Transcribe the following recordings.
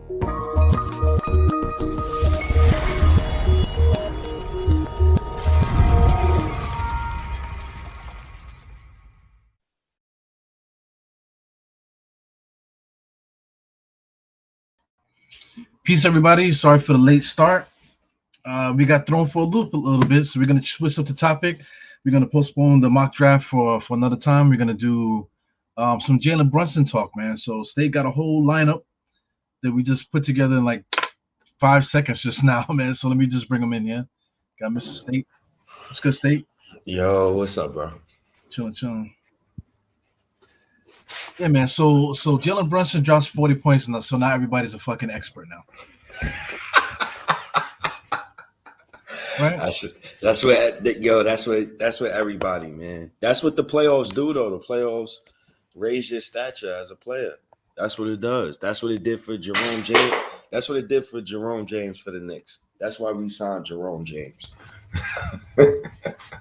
Peace, everybody. Sorry for the late start. We got thrown for a loop a little bit, so we're gonna switch up the topic. We're gonna postpone the mock draft for another time. We're gonna do some Jalen Brunson talk, man. So State got a whole lineup that we just put together in like 5 seconds just now, man. So let me just bring them in here. Got Mr. State. What's good, State? Yo, what's up, bro? Chilling. Yeah, man. So Jalen Brunson drops 40 points now, so now everybody's a fucking expert now. Right? That's what everybody, man. That's what the playoffs do, though. The playoffs raise your stature as a player. That's what it does. That's what it did for Jerome James. That's what it did for Jerome James for the Knicks. That's why we signed Jerome James.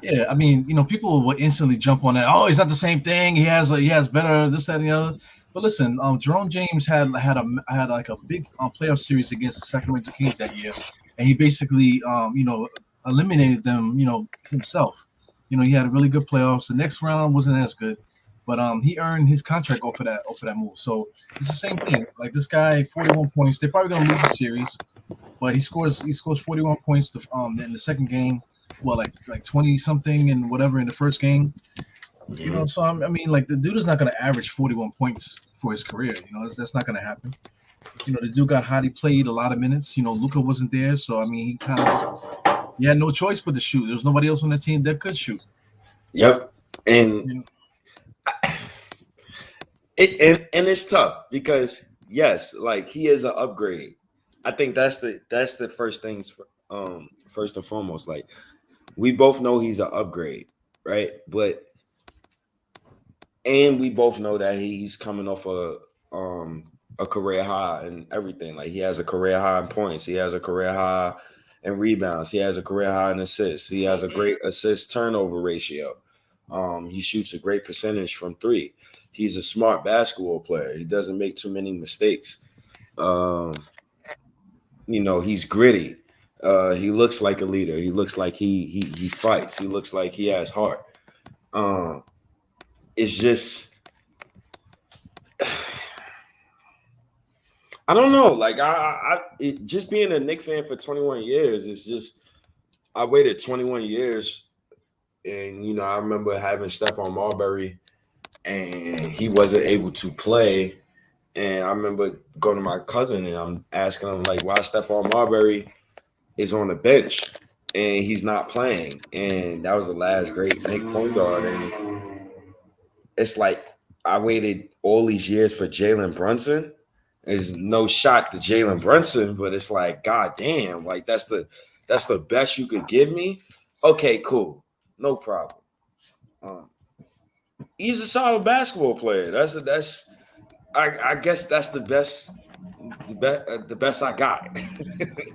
Yeah, I mean, people will instantly jump on that. Oh, he's not the same thing. He has better this, that, and the other. But listen, Jerome James had like a big playoff series against the Sacramento Kings that year, and he basically eliminated them, himself. He had a really good playoffs. The next round wasn't as good, but he earned his contract off of that move. So it's the same thing. Like this guy, 41 points. They're probably gonna lose the series, but he scores 41 points in the second game. Well, like 20 something and whatever in the first game. So I mean, like the dude is not gonna average 41 points for his career. That's not gonna happen. The dude got hot. He played a lot of minutes. Luka wasn't there, so I mean, he had no choice but to shoot. There was nobody else on the team that could shoot. Yep, and it's tough because yes, like he is an upgrade. I think that's the first things first and foremost. Like we both know he's an upgrade, right? And we both know that he's coming off a career high and everything. Like he has a career high in points, he has a career high in rebounds, he has a career high in assists, he has a great assist turnover ratio. He shoots a great percentage from three. He's a smart basketball player. He doesn't make too many mistakes. He's gritty. He looks like a leader. He looks like he fights. He looks like he has heart. It's just I don't know. Like just being a Knicks fan for 21 years is just I waited 21 years, and I remember having Stephon Marbury, and he wasn't able to play. And I remember going to my cousin and I'm asking him like, why Stephon Marbury is on the bench and he's not playing. And that was the last great Knicks point guard. And it's like I waited all these years for Jalen Brunson. There's no shot to Jalen Brunson, but it's like, God damn, like that's the best you could give me. Okay, cool, no problem. He's a solid basketball player. I guess that's the best I got.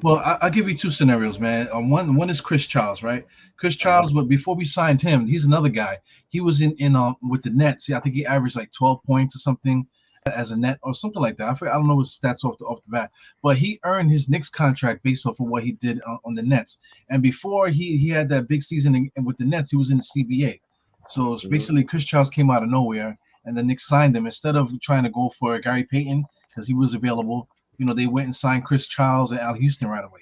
Well, I'll give you two scenarios, man. One is Chris Charles, right? Chris Charles, but before we signed him, he's another guy. He was in with the Nets. I think he averaged like 12 points or something as a net or something like that. I don't know his stats off the bat, but he earned his Knicks contract based off of what he did on the Nets. And before he had that big season with the Nets, he was in the CBA. So it's basically Chris Charles came out of nowhere, and the Knicks signed him instead of trying to go for Gary Payton because he was available. They went and signed Chris Charles and Al Houston right away.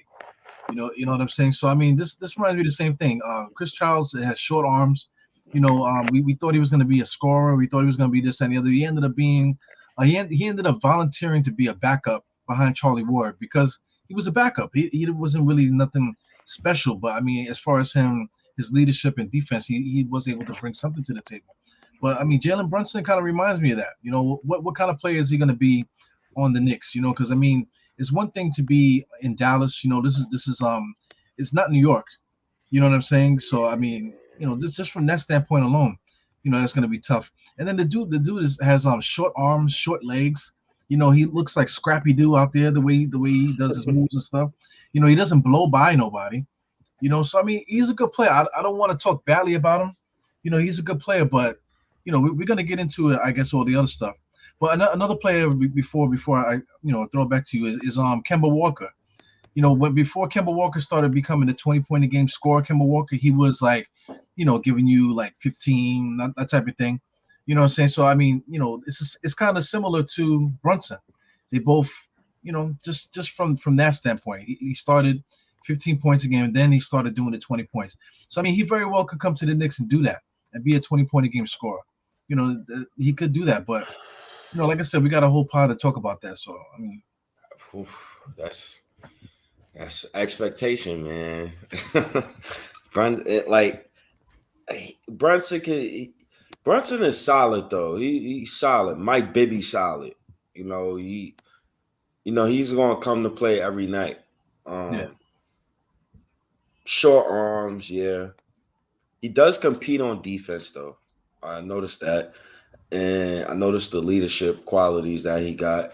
You know what I'm saying? So I mean, this reminds me of the same thing. Chris Charles has short arms. We thought he was going to be a scorer. We thought he was going to be this and the other. He ended up being, he ended up volunteering to be a backup behind Charlie Ward because he was a backup. He wasn't really nothing special, but I mean, as far as his leadership and defense, he was able to bring something to the table. But I mean, Jalen Brunson kind of reminds me of that. What kind of player is he going to be on the Knicks? Because I mean, it's one thing to be in Dallas. This is it's not New York. You know what I'm saying? So I mean, just from that standpoint alone, that's going to be tough. And then the dude has short arms, short legs. He looks like Scrappy Doo out there the way he does his moves and stuff. He doesn't blow by nobody. So I mean, he's a good player. I don't want to talk badly about him. He's a good player, but we're going to get into it, I guess, all the other stuff. But another player before I throw it back to you is Kemba Walker. When before Kemba Walker started becoming a 20-point a game scorer, Kemba Walker, he was like, giving you like 15, that type of thing. You know what I'm saying? So I mean, it's kind of similar to Brunson. They both, just from that standpoint, he started 15 points a game, and then he started doing the 20 points. So I mean, he very well could come to the Knicks and do that and be a 20-point a game scorer. He could do that, but like I said, we got a whole pod to talk about that. So I mean, Oof, that's expectation, man. Like Brunson is solid though. He's solid. Mike Bibby solid. He's gonna come to play every night. yeah. Short arms, yeah. He does compete on defense though. I noticed that, and I noticed the leadership qualities that he got.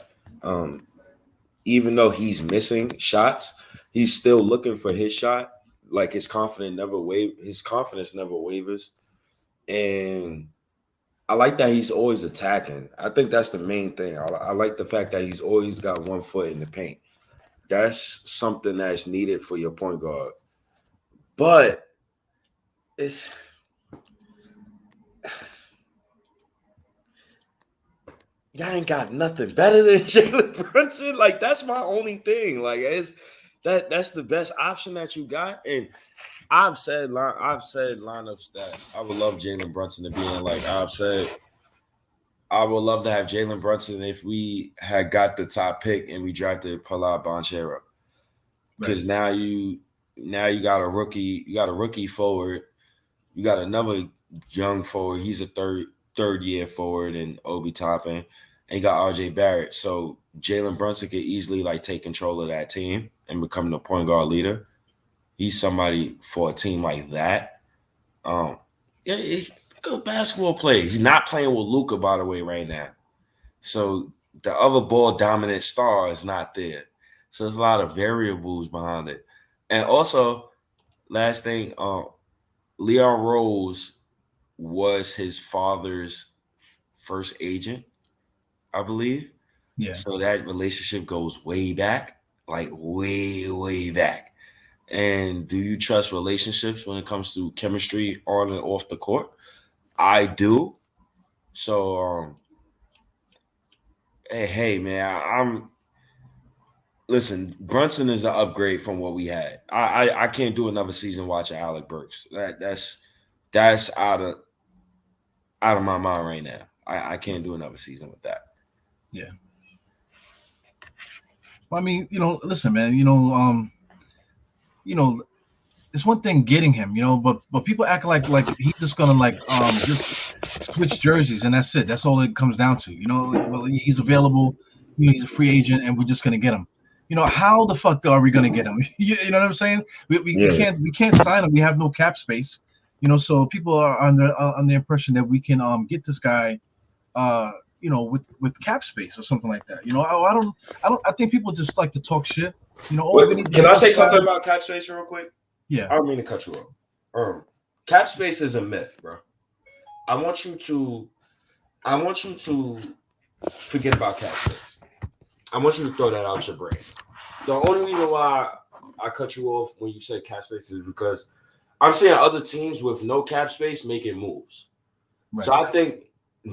Even though he's missing shots, he's still looking for his shot. Like his confidence never wavers. And I like that he's always attacking. I think that's the main thing. I like the fact that he's always got one foot in the paint. That's something that's needed for your point guard. But y'all ain't got nothing better than Jalen Brunson. Like, that's my only thing. Like, that's the best option that you got. And I've said lineups that I would love Jalen Brunson to be in. Like I've said, I would love to have Jalen Brunson if we had got the top pick and we drafted Paolo Banchero. Because now you got a rookie forward, you got another young forward. He's a third year forward in Obi Toppin, and you got RJ Barrett. So Jalen Brunson could easily like take control of that team and become the point guard leader. He's somebody for a team like that. He's a good basketball player. He's not playing with Luka, by the way, right now. So the other ball dominant star is not there. So there's a lot of variables behind it. And also, last thing, Leon Rose was his father's first agent, I believe. Yeah. So that relationship goes way back, like way, way back. And do you trust relationships when it comes to chemistry on and off the court? I do. So, hey, man, listen. Brunson is an upgrade from what we had. I can't do another season watching Alec Burks. That's out of my mind right now. I can't do another season with that. Yeah. Well, I mean, listen, man, it's one thing getting him, but people act like he's just gonna just switch jerseys and that's it. That's all it comes down to. Well, he's available, he's a free agent, and we're just gonna get him. How the fuck are we gonna get him? You know what I'm saying? We can't sign him. We have no cap space. So people are on the impression that we can get this guy, with cap space or something like that. I think people just like to talk shit. Can I say something about cap space real quick? Yeah. I don't mean to cut you off. Cap space is a myth, bro. I want you to forget about cap space. I want you to throw that out your brain. The only reason why I cut you off when you said cap space is because I'm seeing other teams with no cap space making moves. Right. So I think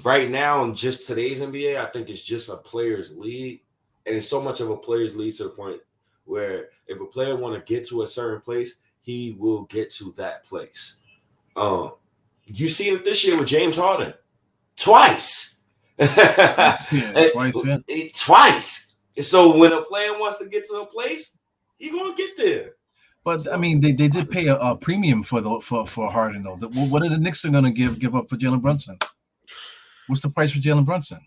right now in just today's NBA, I think it's just a players' league, and it's so much of a players' league to the point where if a player want to get to a certain place, he will get to that place. You see it this year with James Harden. Twice. Twice. So when a player wants to get to a place, he's going to get there. But I mean, they did pay a premium for Harden though. What are the Knicks going to give up for Jalen Brunson? What's the price for Jalen Brunson?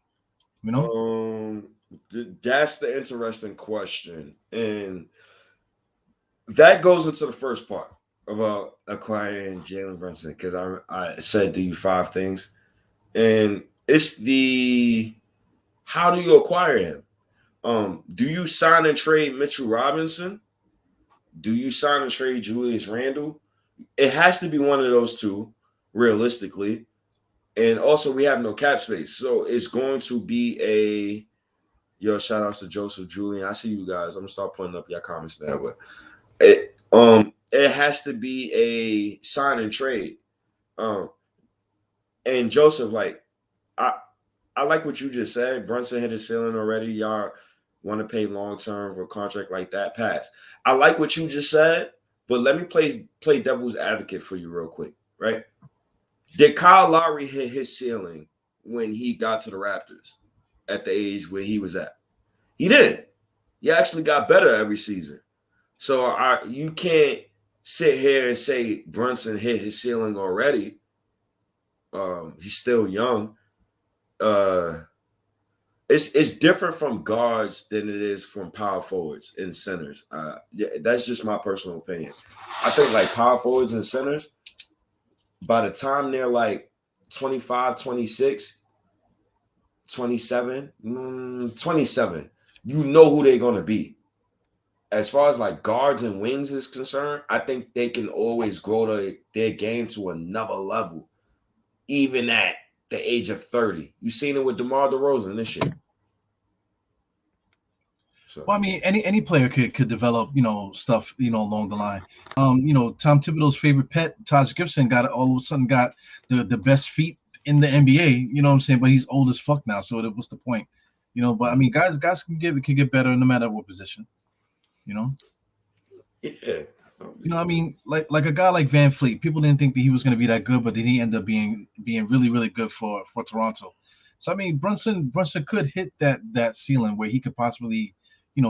That's the interesting question, and that goes into the first part about acquiring Jalen Brunson, because I said do you 5 things, and it's how do you acquire him? Do you sign and trade Mitchell Robinson? Do you sign and trade Julius Randle? It has to be one of those two, realistically. And also we have no cap space. So it's going to be a shout outs to Joseph Julian. I see you guys. I'm gonna start putting up your comments that way. It has to be a sign and trade. Um and Joseph, like I I like what you just said. Brunson hit his ceiling already. Y'all want to pay long term for a contract like that? Pass. I like what you just said, but let me play devil's advocate for you real quick, right? Did Kyle Lowry hit his ceiling when he got to the Raptors at the age where he was at? He didn't. He actually got better every season. So you can't sit here and say Brunson hit his ceiling already. He's still young. It's different from guards than it is from power forwards and centers. Yeah, that's just my personal opinion. I think like power forwards and centers, by the time they're like 25, 26, 27, 27, you know who they're going to be. As far as like guards and wings is concerned, I think they can always grow their game to another level, even at the age of 30. You've seen it with DeMar DeRozan this year. So. Well, I mean, any player could develop, stuff, along the line. Tom Thibodeau's favorite pet, Taj Gibson, all of a sudden got the best feet in the NBA. You know what I'm saying? But he's old as fuck now, so what's the point? But I mean, guys can get better no matter what position. Yeah. I mean, like a guy like Van Fleet, people didn't think that he was going to be that good, but then he ended up being really, really good for Toronto. So I mean, Brunson could hit that ceiling where he could possibly,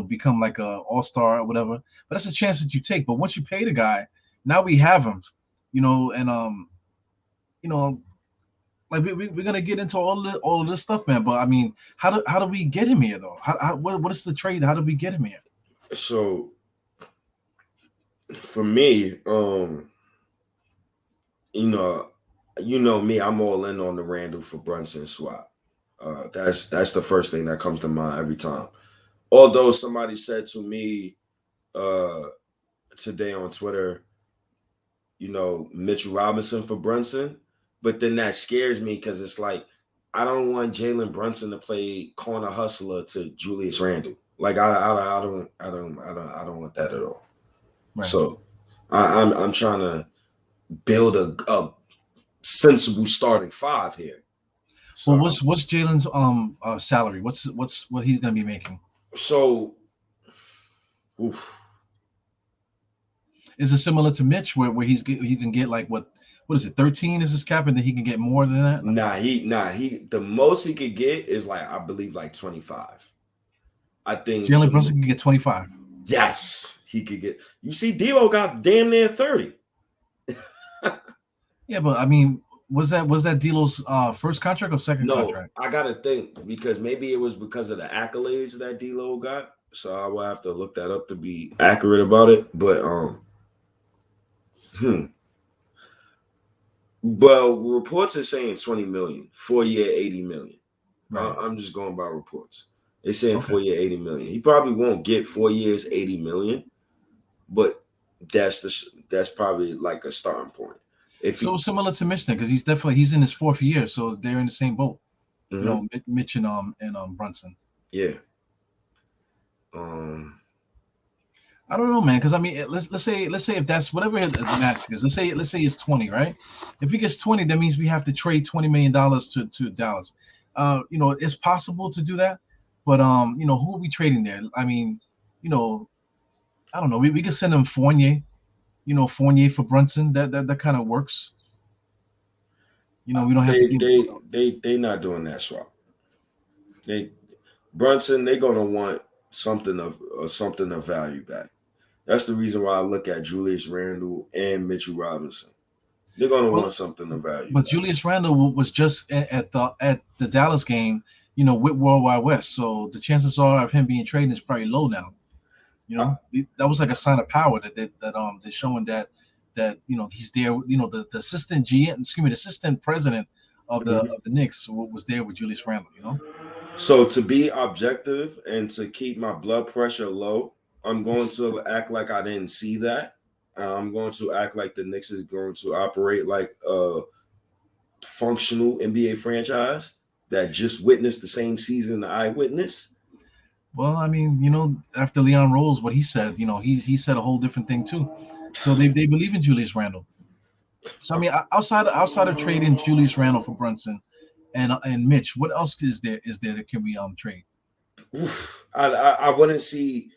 become like a all-star or whatever. But that's a chance that you take. But once you pay the guy, now we have him, and like we're gonna get into all of this stuff, man. But I mean, how do we get him here though? What is the trade? How do we get him here? So for me, you know me, I'm all in on the Randall for Brunson swap. That's the first thing that comes to mind every time. Although somebody said to me today on Twitter, Mitchell Robinson for Brunson, but then that scares me because it's like I don't want Jalen Brunson to play corner hustler to Julius Randle. Like I don't want that at all. Right. So I'm trying to build a sensible starting five here. So, well, what's Jalen's salary? What he's gonna be making? So, is it similar to Mitch where he can get like what is it, 13 is his cap, and then he can get more than that? He the most he could get is like I believe like 25. I think Jalen Brunson can get 25. Yes, he could get. You see, D'Lo got damn near 30. Yeah, but I mean, was that D'Lo's first contract or second contract? I gotta think because maybe it was because of the accolades that D'Lo got. So I will have to look that up to be accurate about it. But Well, reports are saying 20 million, 4 year, 80 million. Right. I'm just going by reports. They're saying 4 year, 80 million. He probably won't get 4 years, 80 million, but that's probably like a starting point. Similar to Mitch then, because he's in his fourth year, so they're in the same boat. Mm-hmm. Mitch and Brunson. Yeah. I don't know, man, because I mean, let's say if that's whatever the max is, let's say it's 20, right? If he gets 20, that means we have to trade $20 million to Dallas. It's possible to do that, but who are we trading there? I mean, I don't know. We could send him Fournier, Fournier for Brunson. That kind of works. We don't have to give. They not doing that swap. Brunson, they're gonna want something of value back. That's the reason why I look at Julius Randle and Mitchell Robinson. They're gonna want something of value. But back. Julius Randle was just at the Dallas game, with World Wide West. So the chances are of him being traded is probably low now. That was like a sign of power that they're showing that he's there. The assistant the assistant president of the Knicks was there with Julius Randle. So to be objective and to keep my blood pressure low, I'm going to act like I didn't see that. I'm going to act like the Knicks is going to operate like functional NBA franchise that just witnessed the same season I witnessed. Well, I mean, after Leon Rose, what he said, he said a whole different thing too. So they believe in Julius Randle. So I mean, outside of trading Julius Randle for Brunson and Mitch, what else is there that can we trade? Oof, I wouldn't see.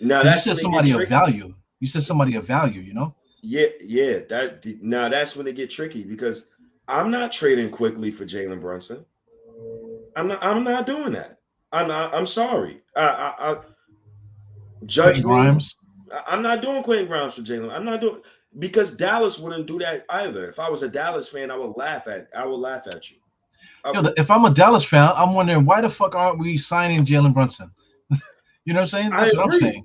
Now Because you that's said when they get somebody of tricky. value. You said somebody of value. Yeah. Now that's when they get tricky because I'm not trading quickly for Jalen Brunson. I'm not doing that. I'm sorry. Judge Quentin me. Grimes. I'm not doing Quentin Grimes for Jalen. I'm not doing because Dallas wouldn't do that either. If I was a Dallas fan, I would laugh at you. If I'm a Dallas fan, I'm wondering why the fuck aren't we signing Jalen Brunson? You know what I'm saying? I That's what I'm agree. saying.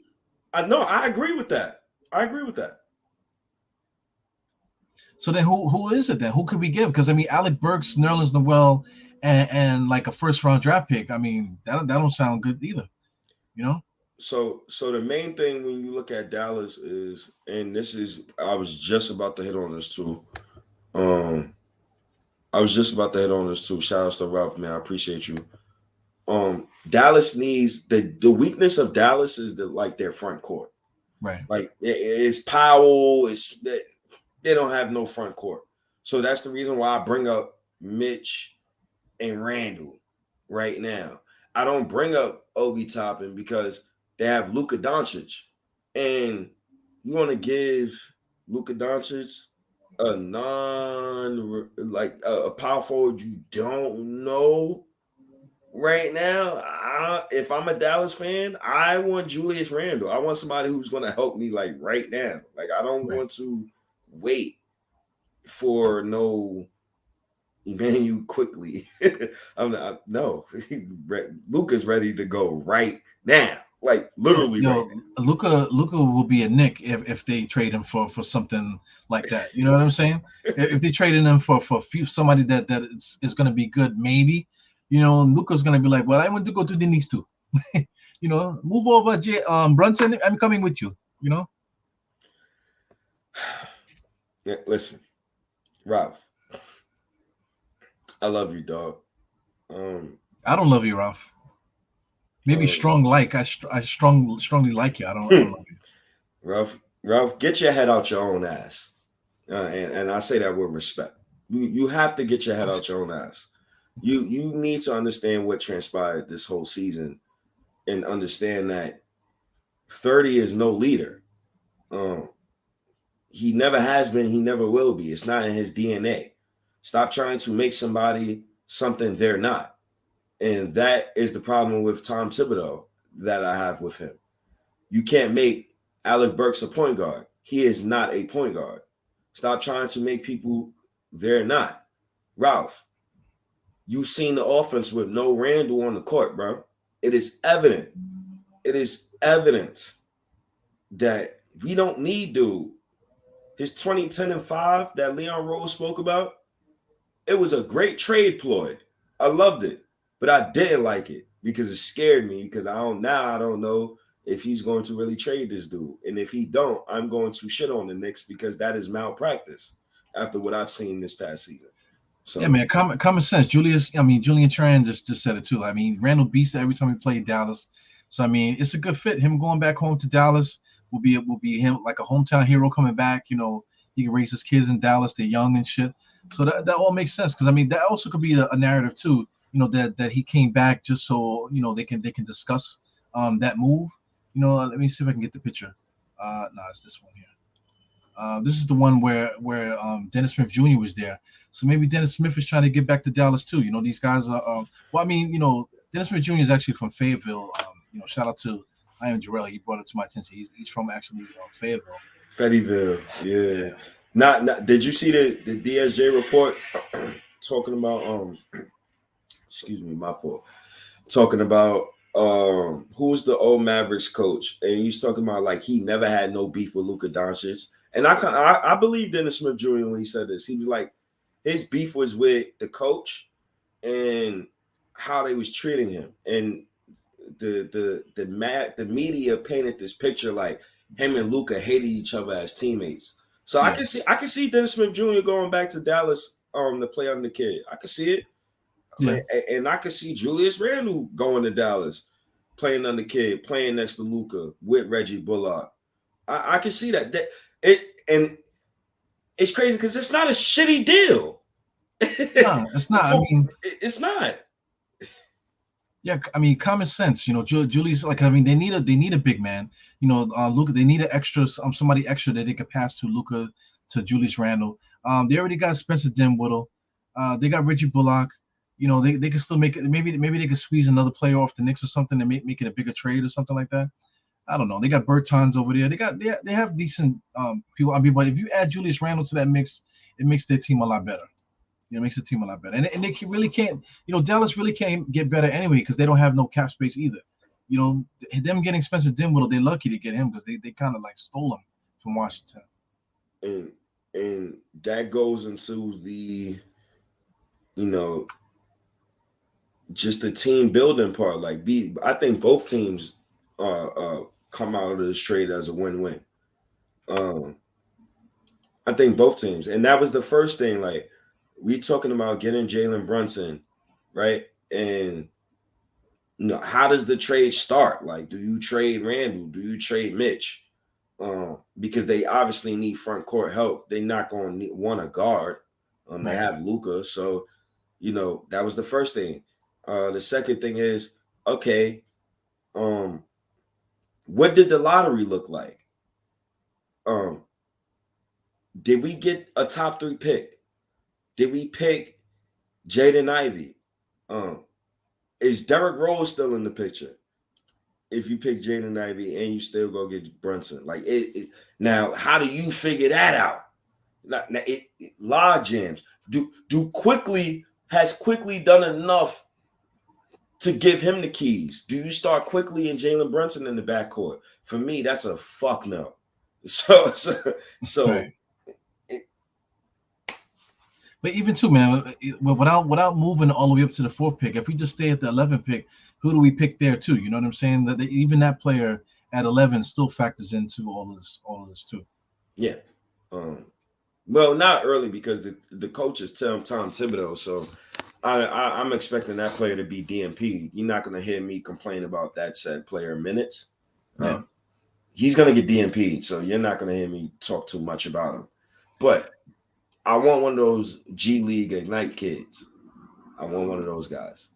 I agree with that. I agree with that. So then, who is it then? Who could we give? Because I mean, Alec Burks, Nerlens Noel, and like a first round draft pick. I mean, that don't sound good either. You know? So the main thing when you look at Dallas is, and this is, I was just about to hit on this too. I was just about to hit on this too. Shout out to Ralph, man. I appreciate you. Dallas needs the weakness of Dallas is their front court. Right. Like it's Powell. It's that they don't have no front court. So that's the reason why I bring up Mitch and Randall right now. I don't bring up Obi Toppin because they have Luka Doncic, and you want to give Luka Doncic a a power forward you don't know right now. If I'm a Dallas fan, I want Julius Randle. I want somebody who's going to help me like right now. Like I don't want to wait for no Emmanuel quickly. No. Luka's ready to go right now. Like literally right now. Luka will be a Knick if they trade him for something like that. You know what I'm saying? If they traded him for somebody that is going to be good, maybe. Luka's going to be like, well, I want to go to the Knicks too. Move over, Brunson. I'm coming with you. Yeah, listen, Ralph. I love you, dog. I don't love you, Ralph. Maybe strong like I strongly like you. I don't love you. Ralph, get your head out your own ass, and I say that with respect. You have to get your head out your own ass. You need to understand what transpired this whole season, and understand that 30 is no leader. He never has been. He never will be. It's not in his DNA. Stop trying to make somebody something they're not. And that is the problem with Tom Thibodeau that I have with him. You can't make Alec Burks a point guard. He is not a point guard. Stop trying to make people they're not. Ralph, you've seen the offense with no Randall on the court, bro. It is evident. It is evident that we don't need dude. His 2010 and 5 that Leon Rose spoke about, it was a great trade ploy. I loved it. But I didn't like it because it scared me because I don't know if he's going to really trade this dude. And if he don't, I'm going to shit on the Knicks because that is malpractice after what I've seen this past season. So yeah, man, common sense. Julian Tran just said it too. I mean, Randall beats every time he played Dallas. So I mean, it's a good fit. Him going back home to Dallas will be him like a hometown hero coming back. He can raise his kids in Dallas. They're young and shit. So that all makes sense because I mean that also could be a narrative too. That he came back just so they can discuss that move. Let me see if I can get the picture. No, it's this one here. This is the one where Dennis Smith Jr. was there. So maybe Dennis Smith is trying to get back to Dallas too. These guys are. Well, I mean, Dennis Smith Jr. is actually from Fayetteville. Shout out to I am Jarrell. He brought it to my attention. He's from actually Fayetteville. Fayetteville, yeah. Not. Did you see the DSJ report talking about excuse me, my fault. Talking about who was the old Mavericks coach, and he's talking about like he never had no beef with Luka Doncic, and I believe Dennis Smith Jr. when he said this, he was like his beef was with the coach and how they was treating him, and the media painted this picture like him and Luka hated each other as teammates. So yeah. I can see Dennis Smith Jr. going back to Dallas to play under the kid. I could see it. Yeah. And I could see Julius Randle going to Dallas, playing under kid, playing next to Luka with Reggie Bullock. I can see that. And it's crazy because it's not a shitty deal. No, it's not. I mean, it's not. Yeah, I mean, common sense. Julius, like, I mean, they need a big man. Luka, they need an extra, somebody extra that they could pass to Luka, to Julius Randle. They already got Spencer Dinwiddie. They got Reggie Bullock. They can still make it. Maybe they could squeeze another player off the Knicks or something and make it a bigger trade or something like that. I don't know. They got Bertans over there. They have decent people. I mean, but if you add Julius Randle to that mix, it makes their team a lot better. It makes the team a lot better. And they really can't, Dallas really can't get better anyway because they don't have no cap space either. Them getting Spencer Dinwiddie, they're lucky to get him because they kind of like stole him from Washington. And that goes into the, just the team building part. Like, I think both teams come out of this trade as a win-win. I think both teams. And that was the first thing, like, we talking about getting Jalen Brunson, right? And how does the trade start? Like, do you trade Randall? Do you trade Mitch? Because they obviously need front court help. They're not going to want a guard. They have Luka, so that was the first thing. The second thing is, okay, what did the lottery look like? Did we get a top 3 pick? Did we pick Jaden Ivey? Is Derrick Rose still in the picture? If you pick Jaden Ivey and you still go get Brunson, like now, how do you figure that out? Log jams. Has Quickly done enough to give him the keys? Do you start Quickly and Jalen Brunson in the backcourt? For me, that's a fuck no. So. Right. But even too, man, without moving all the way up to the 4th pick, if we just stay at the 11th pick, who do we pick there too? You know what I'm saying? That even that player at 11 still factors into all of this too. Yeah. Well, not early because the coach is Tom Thibodeau, so I'm expecting that player to be DMP. You're not going to hear me complain about that said player minutes. Yeah. He's going to get DMP'd, so you're not going to hear me talk too much about him. But I want one of those G League Ignite kids. I want one of those guys.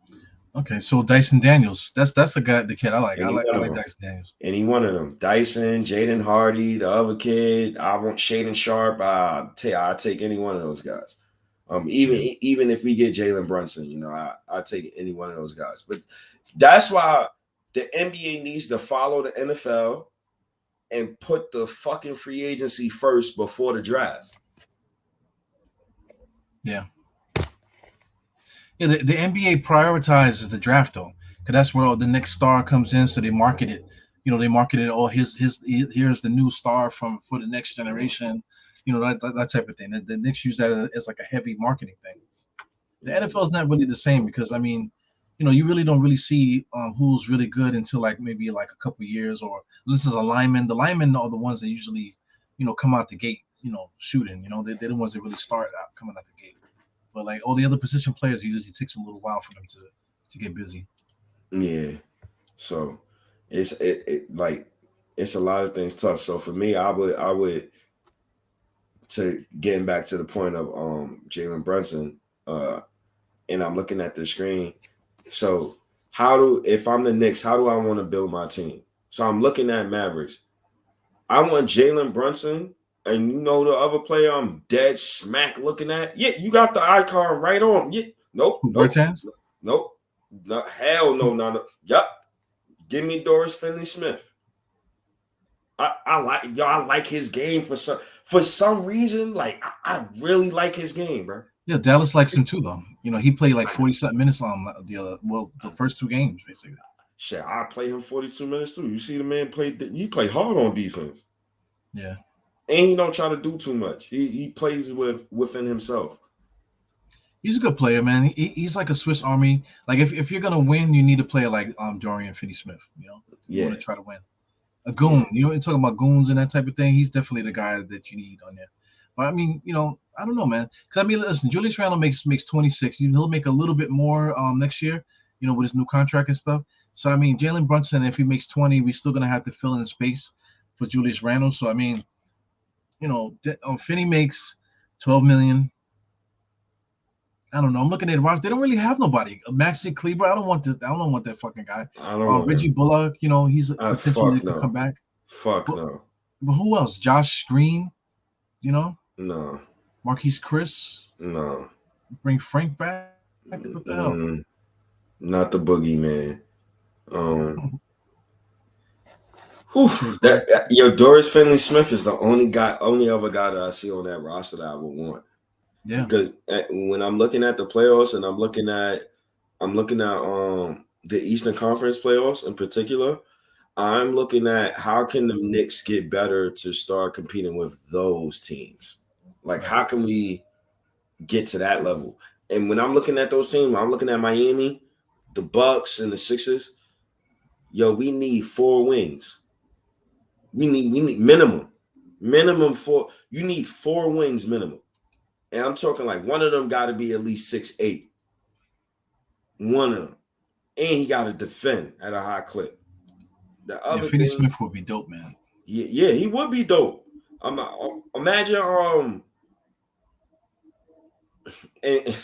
Okay, so Dyson Daniels, that's the kid I like. I like Dyson Daniels. Any one of them, Dyson, Jaden Hardy, the other kid. I want Shaden Sharp. I'll take any one of those guys. Even if we get Jalen Brunson, I take any one of those guys. But that's why the NBA needs to follow the NFL and put the fucking free agency first before the draft. Yeah. Yeah, the NBA prioritizes the draft though, because that's where all the next star comes in. So they market it. They marketed here's the new star for the next generation. That type of thing. The Knicks use that as like a heavy marketing thing. The NFL is not really the same because I mean, you really don't really see who's really good until like maybe like a couple of years, or this is a lineman. The linemen are the ones that usually, come out the gate, shooting. They're the ones that really start out coming out the gate. But like all the other position players, it usually takes a little while for them to get busy. Yeah. So it's a lot of things tough. So for me, I would to getting back to the point of Jalen Brunson, and I'm looking at the screen. So if I'm the Knicks, how do I want to build my team? So I'm looking at Mavericks. I want Jalen Brunson. And the other player I'm dead smack looking at? Yeah, you got the icon right on. Yeah, nope. Bertans? Nope. No, hell no, no. Yep. Give me Doris Finney-Smith. I like his game for some reason. Like I really like his game, bro. Yeah, Dallas likes him too, though. He played like 40-something minutes on the first 2 games, basically. Shit, I play him 42 minutes too. You see the man he play hard on defense. Yeah. And he don't try to do too much. He plays within himself. He's a good player, man. He's like a Swiss Army. Like if you're gonna win, you need a player like Dorian Finney-Smith. You want to try to win. A goon. You're talking about goons and that type of thing. He's definitely the guy that you need on there. But I mean, I don't know, man. Because I mean, listen, Julius Randle makes 26. He'll make a little bit more next year, with his new contract and stuff. So I mean, Jalen Brunson, if he makes 20, we're still gonna have to fill in space for Julius Randle. So I mean, Finney makes 12 million. I don't know. I'm looking at Ross. They don't really have nobody. Maxi Kleber. I don't want that fucking guy. I don't want Reggie Bullock. He's potentially could come back. Fuck but, no. But who else? Josh Green. No. Marquise Chris. No. Bring Frank back. What the hell? Not the boogeyman. Doris Finley-Smith is the only other guy that I see on that roster that I would want. Yeah. Because when I'm looking at the playoffs and I'm looking at the Eastern Conference playoffs in particular, I'm looking at how can the Knicks get better to start competing with those teams. Like, how can we get to that level? And when I'm looking at those teams, I'm looking at Miami, the Bucks, and the Sixers. We need 4 wings. We need minimum 4. You need 4 wings minimum. And I'm talking like one of them got to be at least 6'8". One of them. And he got to defend at a high clip. The other Finney Smith would be dope, man. Yeah, he would be dope. Imagine and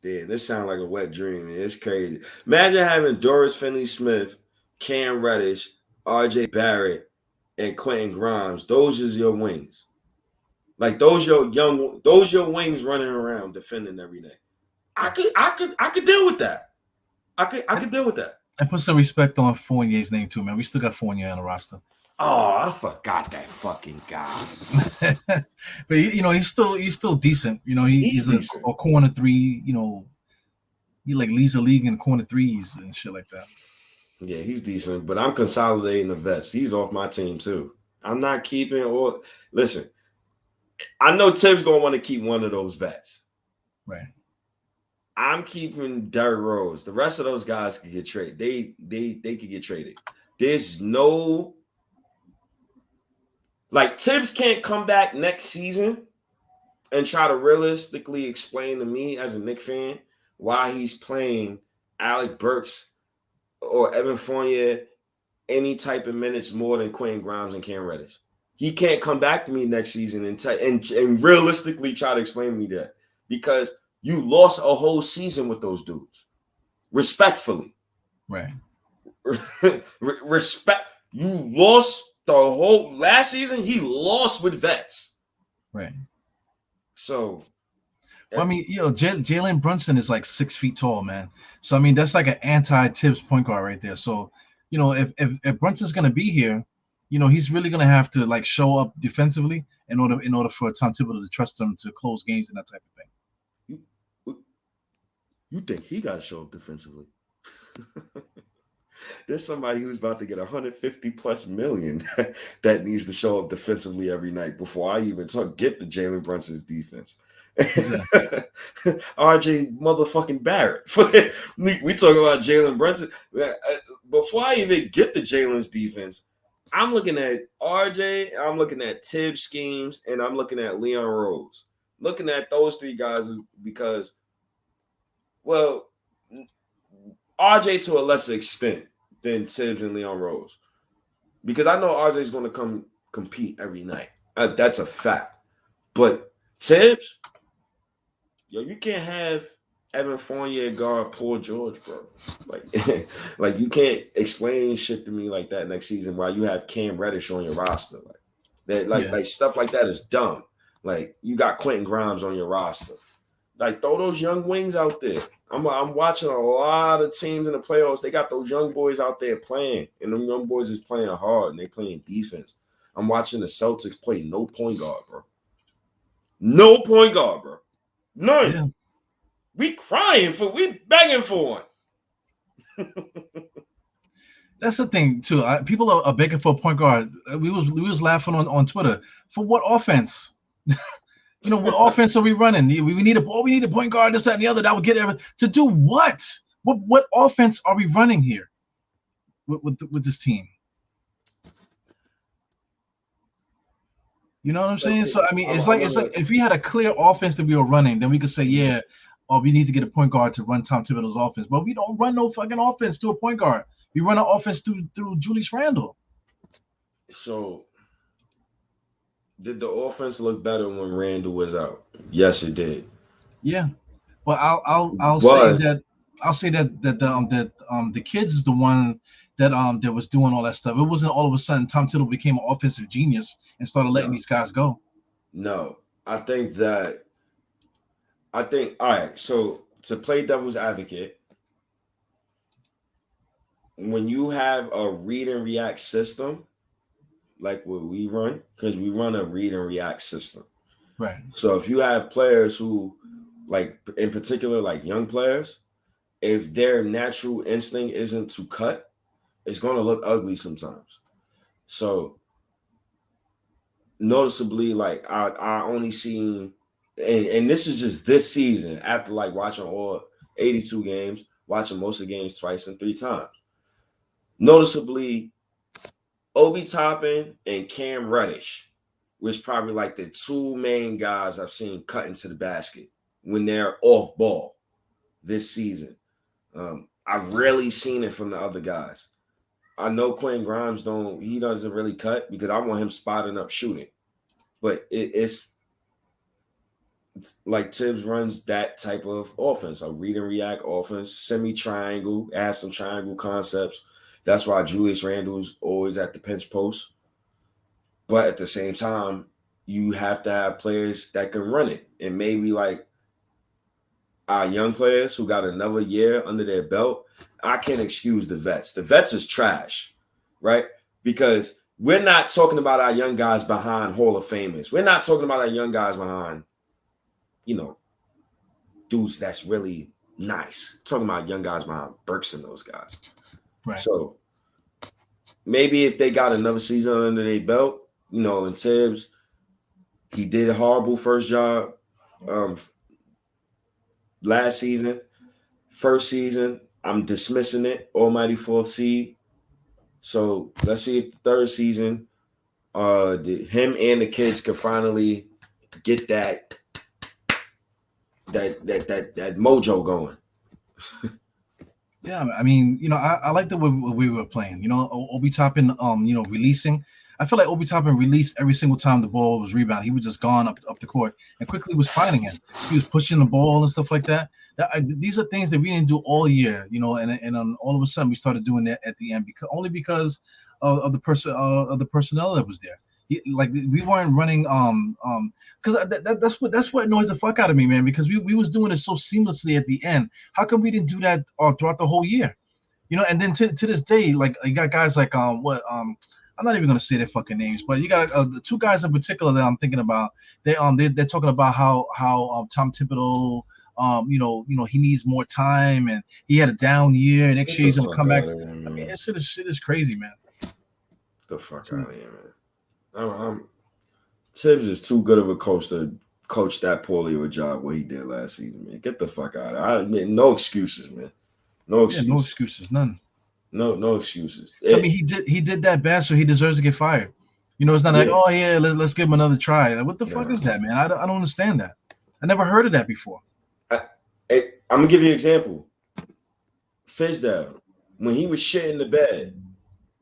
this sounds like a wet dream, man. It's crazy. Imagine having Doris Finney-Smith, Cam Reddish, RJ Barrett, and Quentin Grimes. Those is your wings. Like those your wings running around defending every day. I could deal with that. I could deal with that. And put some respect on Fournier's name too, man. We still got Fournier on the roster. Oh, I forgot that fucking guy. But he's still decent. He's a corner 3. He like leads the league in corner 3s and shit like that. Yeah, he's decent. But I'm consolidating the vets. He's off my team too. I'm not keeping or listen. I know Tim's gonna want to keep one of those vets. Right. I'm keeping Derrick Rose. The rest of those guys could get traded. They could get traded. There's no Tibbs can't come back next season and try to realistically explain to me as a Knicks fan why he's playing Alec Burks or Evan Fournier any type of minutes more than Quentin Grimes and Cam Reddish. He can't come back to me next season and realistically try to explain to me that because you lost a whole season with those dudes. Respectfully. Right. Respect. You lost the whole last season. He lost with vets. Right. So. Well, I mean, Jalen Brunson is like 6 feet tall, man. So, I mean, that's like an anti-Tibbs point guard right there. So, if Brunson's going to be here, he's really going to have to like show up defensively in order for Tom Thibodeau to trust him to close games and that type of thing. You think he got to show up defensively? There's somebody who's about to get 150 plus million that needs to show up defensively every night before I even get to Jalen Brunson's defense. Exactly. RJ motherfucking Barrett. We talk about Jalen Brunson. Before I even get to Jalen's defense, I'm looking at RJ, I'm looking at Tibbs schemes, and I'm looking at Leon Rose. Looking at those 3 guys because, well, RJ to a lesser extent than Tibbs and Leon Rose. Because I know RJ is going to come compete every night. That's a fact. But Tibbs, you can't have Evan Fournier guard Paul George, bro. Like you can't explain shit to me like that next season while you have Cam Reddish on your roster. Like stuff like that is dumb. Like you got Quentin Grimes on your roster. Like throw those young wings out there. I'm watching a lot of teams in the playoffs. They got those young boys out there playing, and them young boys is playing hard and they playing defense. I'm watching the Celtics play no point guard, bro. No point guard, bro. None. Yeah. We begging for one. That's the thing too. People are begging for a point guard. We was laughing on Twitter for what offense? What offense are we running? We need a point guard, this, that, and the other. That would get everything. To do what? What offense are we running here with this team? You know what I'm saying? So I mean, I'm, it's I'm like if we had a clear offense that we were running, then we could say, yeah, oh, we need to get a point guard to run Tom Thibodeau's offense. But we don't run no fucking offense through a point guard. We run an offense through Julius Randle. So did the offense look better when Randall was out? Yes, it did. Yeah, but I'll say Was that the kids is the one that was doing all that stuff. It wasn't all of a sudden Tom Thibodeau became an offensive genius and started letting no, these guys go. no. I think all right. So to play devil's advocate, when you have a read and react system like what we run, because we run a read and react system. Right. So if you have players who, like in particular, like young players, if their natural instinct isn't to cut, it's going to look ugly sometimes. So noticeably, like I only seen, and this is just this season after like watching all 82 games, watching most of the games twice and 3 times. Noticeably, Obi Toppin and Cam Reddish was probably like the 2 main guys I've seen cut into the basket when they're off ball this season. I've rarely seen it from the other guys. I know Quentin Grimes doesn't really cut because I want him spotting up shooting. But it's like Tibbs runs that type of offense, a read and react offense, semi-triangle, add some triangle concepts. That's why Julius Randle's always at the pinch post. But at the same time, you have to have players that can run it. And maybe like our young players who got another year under their belt, I can't excuse the vets. The vets is trash, right? Because we're not talking about our young guys behind Hall of Famers. We're not talking about our young guys behind, dudes that's really nice. Talking about young guys behind Burks and those guys. Right. So maybe if they got another season under their belt, and Tibbs, he did a horrible first job last season. First season, I'm dismissing it. Almighty fourth seed. So let's see if the third season, him and the kids could finally get that mojo going. Yeah, I mean, I like the way we were playing. Obi Toppin, releasing. I feel like Obi Toppin released every single time the ball was rebounded. He was just gone up the court and quickly was finding it. He was pushing the ball and stuff like that. These are things that we didn't do all year, and all of a sudden we started doing that at the end because of the personnel that was there. We weren't running because that's what annoys the fuck out of me, man. Because we was doing it so seamlessly at the end. How come we didn't do that throughout the whole year? And then to this day, like you got guys like I'm not even gonna say their fucking names, but you got the 2 guys in particular that I'm thinking about. They're talking about how Tom Thibodeau, he needs more time and he had a down year and next year he's gonna come back. I mean, shit is crazy, man. The fuck out of here, man. Tibbs is too good of a coach to coach that poorly of a job what he did last season, man. Get the fuck out of it. No excuses, man. No excuses. Yeah, no excuses, none. No excuses. I mean, he did that bad, so he deserves to get fired. It's not like, oh yeah, let's give him another try. Like, what the fuck is that, man? I don't understand that. I never heard of that before. I'm gonna give you an example. Fizdale, when he was shit in the bed,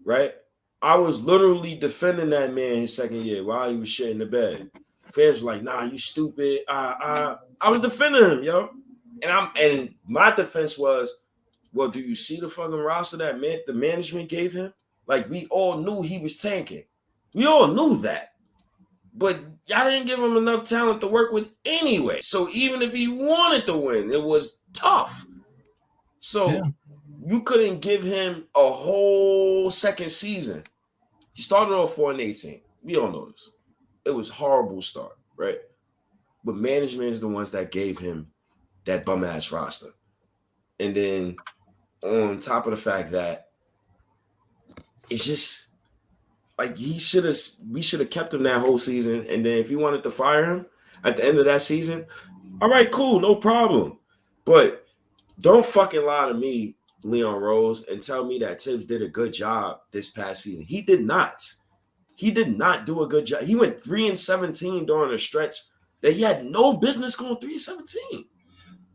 right? I was literally defending that man his second year while he was shit in the bed. Fans were like, "Nah, you stupid." I was defending him, yo, and my defense was, well, do you see the fucking roster that the management gave him? Like, we all knew he was tanking. We all knew that. But y'all didn't give him enough talent to work with anyway. So even if he wanted to win, it was tough. So you couldn't give him a whole second season. He started off 4-18. We all know this. It was a horrible start, right? But management is the ones that gave him that bum-ass roster. And then on top of the fact that it's just like we should have kept him that whole season. And then if you wanted to fire him at the end of that season, all right, cool, no problem. But don't fucking lie to me, Leon Rose, and tell me that Tibbs did a good job this past season. He did not. He did not do a good job. He went 3-17 during a stretch that he had no business going 3-17.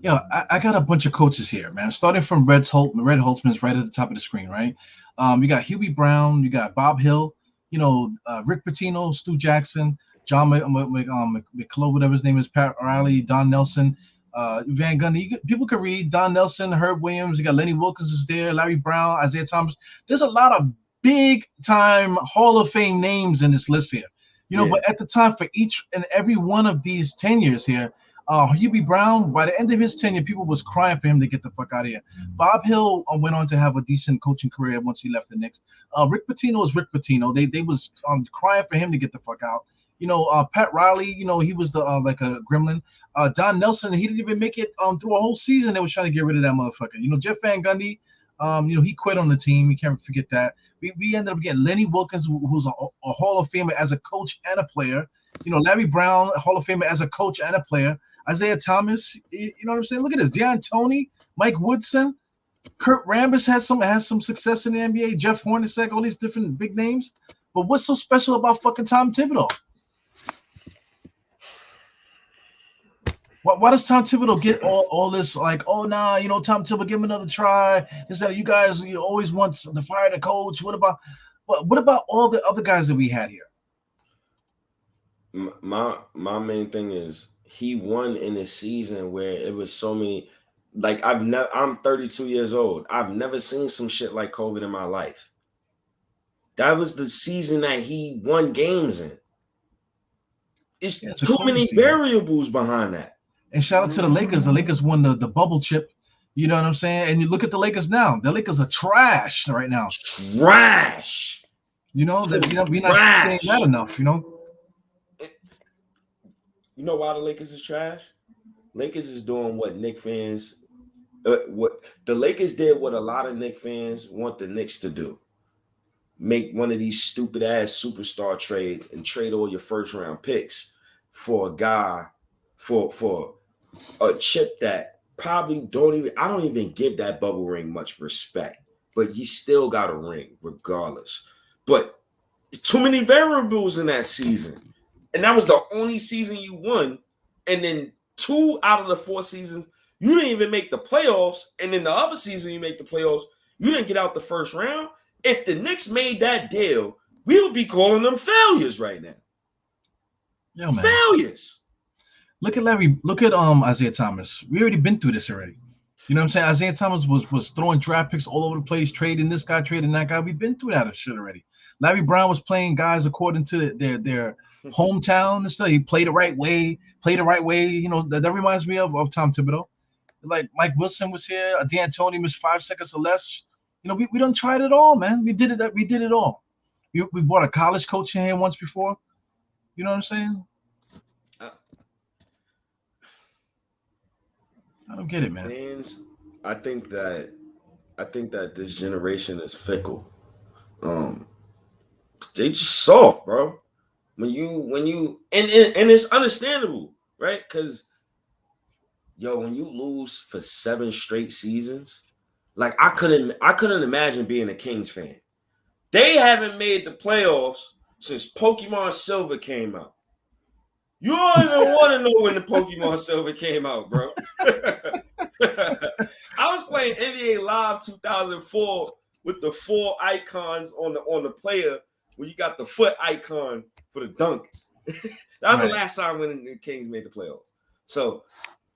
Yeah, I got a bunch of coaches here, man. Starting from Red Holtzman's right at the top of the screen, right? You got Hubie Brown, you got Bob Hill, Rick Pitino, Stu Jackson, John McCullough, whatever his name is, Pat Riley, Don Nelson, Van Gundy. People can read Don Nelson, Herb Williams. You got Lenny Wilkins is there, Larry Brown, Isaiah Thomas. There's a lot of big time Hall of Fame names in this list here. But at the time, for each and every one of these tenures here, Hubie Brown, by the end of his tenure, people was crying for him to get the fuck out of here. Bob Hill went on to have a decent coaching career once he left the Knicks. Rick Pitino is Rick Pitino. They was crying for him to get the fuck out. Pat Riley, he was the like a gremlin. Don Nelson, he didn't even make it through a whole season. They was trying to get rid of that motherfucker. Jeff Van Gundy, he quit on the team. You can't forget that. We ended up getting Lenny Wilkins, who's a Hall of Famer as a coach and a player. Larry Brown, a Hall of Famer as a coach and a player. Isaiah Thomas, you know what I'm saying? Look at this. Deion Toney, Mike Woodson, Kurt Rambis has some success in the NBA. Jeff Hornacek, all these different big names. But what's so special about fucking Tom Thibodeau? Why does Tom Thibodeau get all this like, oh nah, Tom Thibodeau, give him another try? Instead of you guys, you always want to fire the coach. What about all the other guys that we had here? My main thing is he won in a season where it was so many. Like I'm 32 years old. I've never seen some shit like COVID in my life. That was the season that he won games in. It's too many variables behind that. And shout out to the Lakers. The Lakers won the bubble chip. You know what I'm saying? And you look at the Lakers now. The Lakers are trash right now. Trash. We're not saying that enough. You know why the Lakers is trash? Lakers is doing what Knicks fans, what the Lakers did. What a lot of Knicks fans want the Knicks to do: make one of these stupid ass superstar trades and trade all your first round picks for a guy for a chip that probably I don't even give that bubble ring much respect, but he still got a ring regardless. But too many variables in that season. And that was the only season you won. And then 2 out of the 4 seasons, you didn't even make the playoffs. And then the other season you make the playoffs, you didn't get out the first round. If the Knicks made that deal, we would be calling them failures right now. Yeah, man. Failures. Look at Isaiah Thomas. We already been through this already. You know what I'm saying? Isaiah Thomas was throwing draft picks all over the place, trading this guy, trading that guy. We've been through that shit already. Larry Brown was playing guys according to their hometown and stuff. He played the right way. That reminds me of Tom Thibodeau. Like Mike Wilson was here. D'Antoni missed 5 seconds or less. We done tried it all, man. We did it. We did it all. We brought a college coach in here once before. You know what I'm saying? I don't get it, man. Fans, I think that this generation is fickle. They just soft, bro. When you and it's understandable, right? Because when you lose for 7 straight seasons, like I couldn't imagine being a Kings fan. They haven't made the playoffs since Pokemon Silver came out. You don't even want to know when the Pokemon Silver came out, bro. I was playing NBA Live 2004 with the 4 icons on the player where you got the foot icon for the dunk. That was the last time when the Kings made the playoffs. So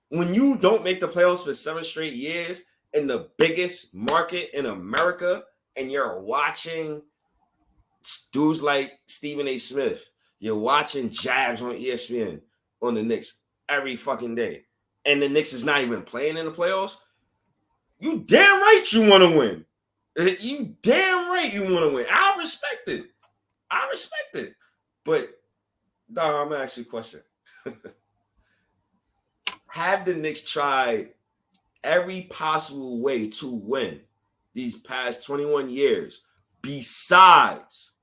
when you don't make the playoffs for 7 straight years in the biggest market in America, and you're watching dudes like Stephen A. Smith, you're watching jabs on ESPN on the Knicks every fucking day, and the Knicks is not even playing in the playoffs, you damn right you want to win. You damn right you want to win. I respect it. But I'm going to ask you a question. Have the Knicks tried every possible way to win these past 21 years besides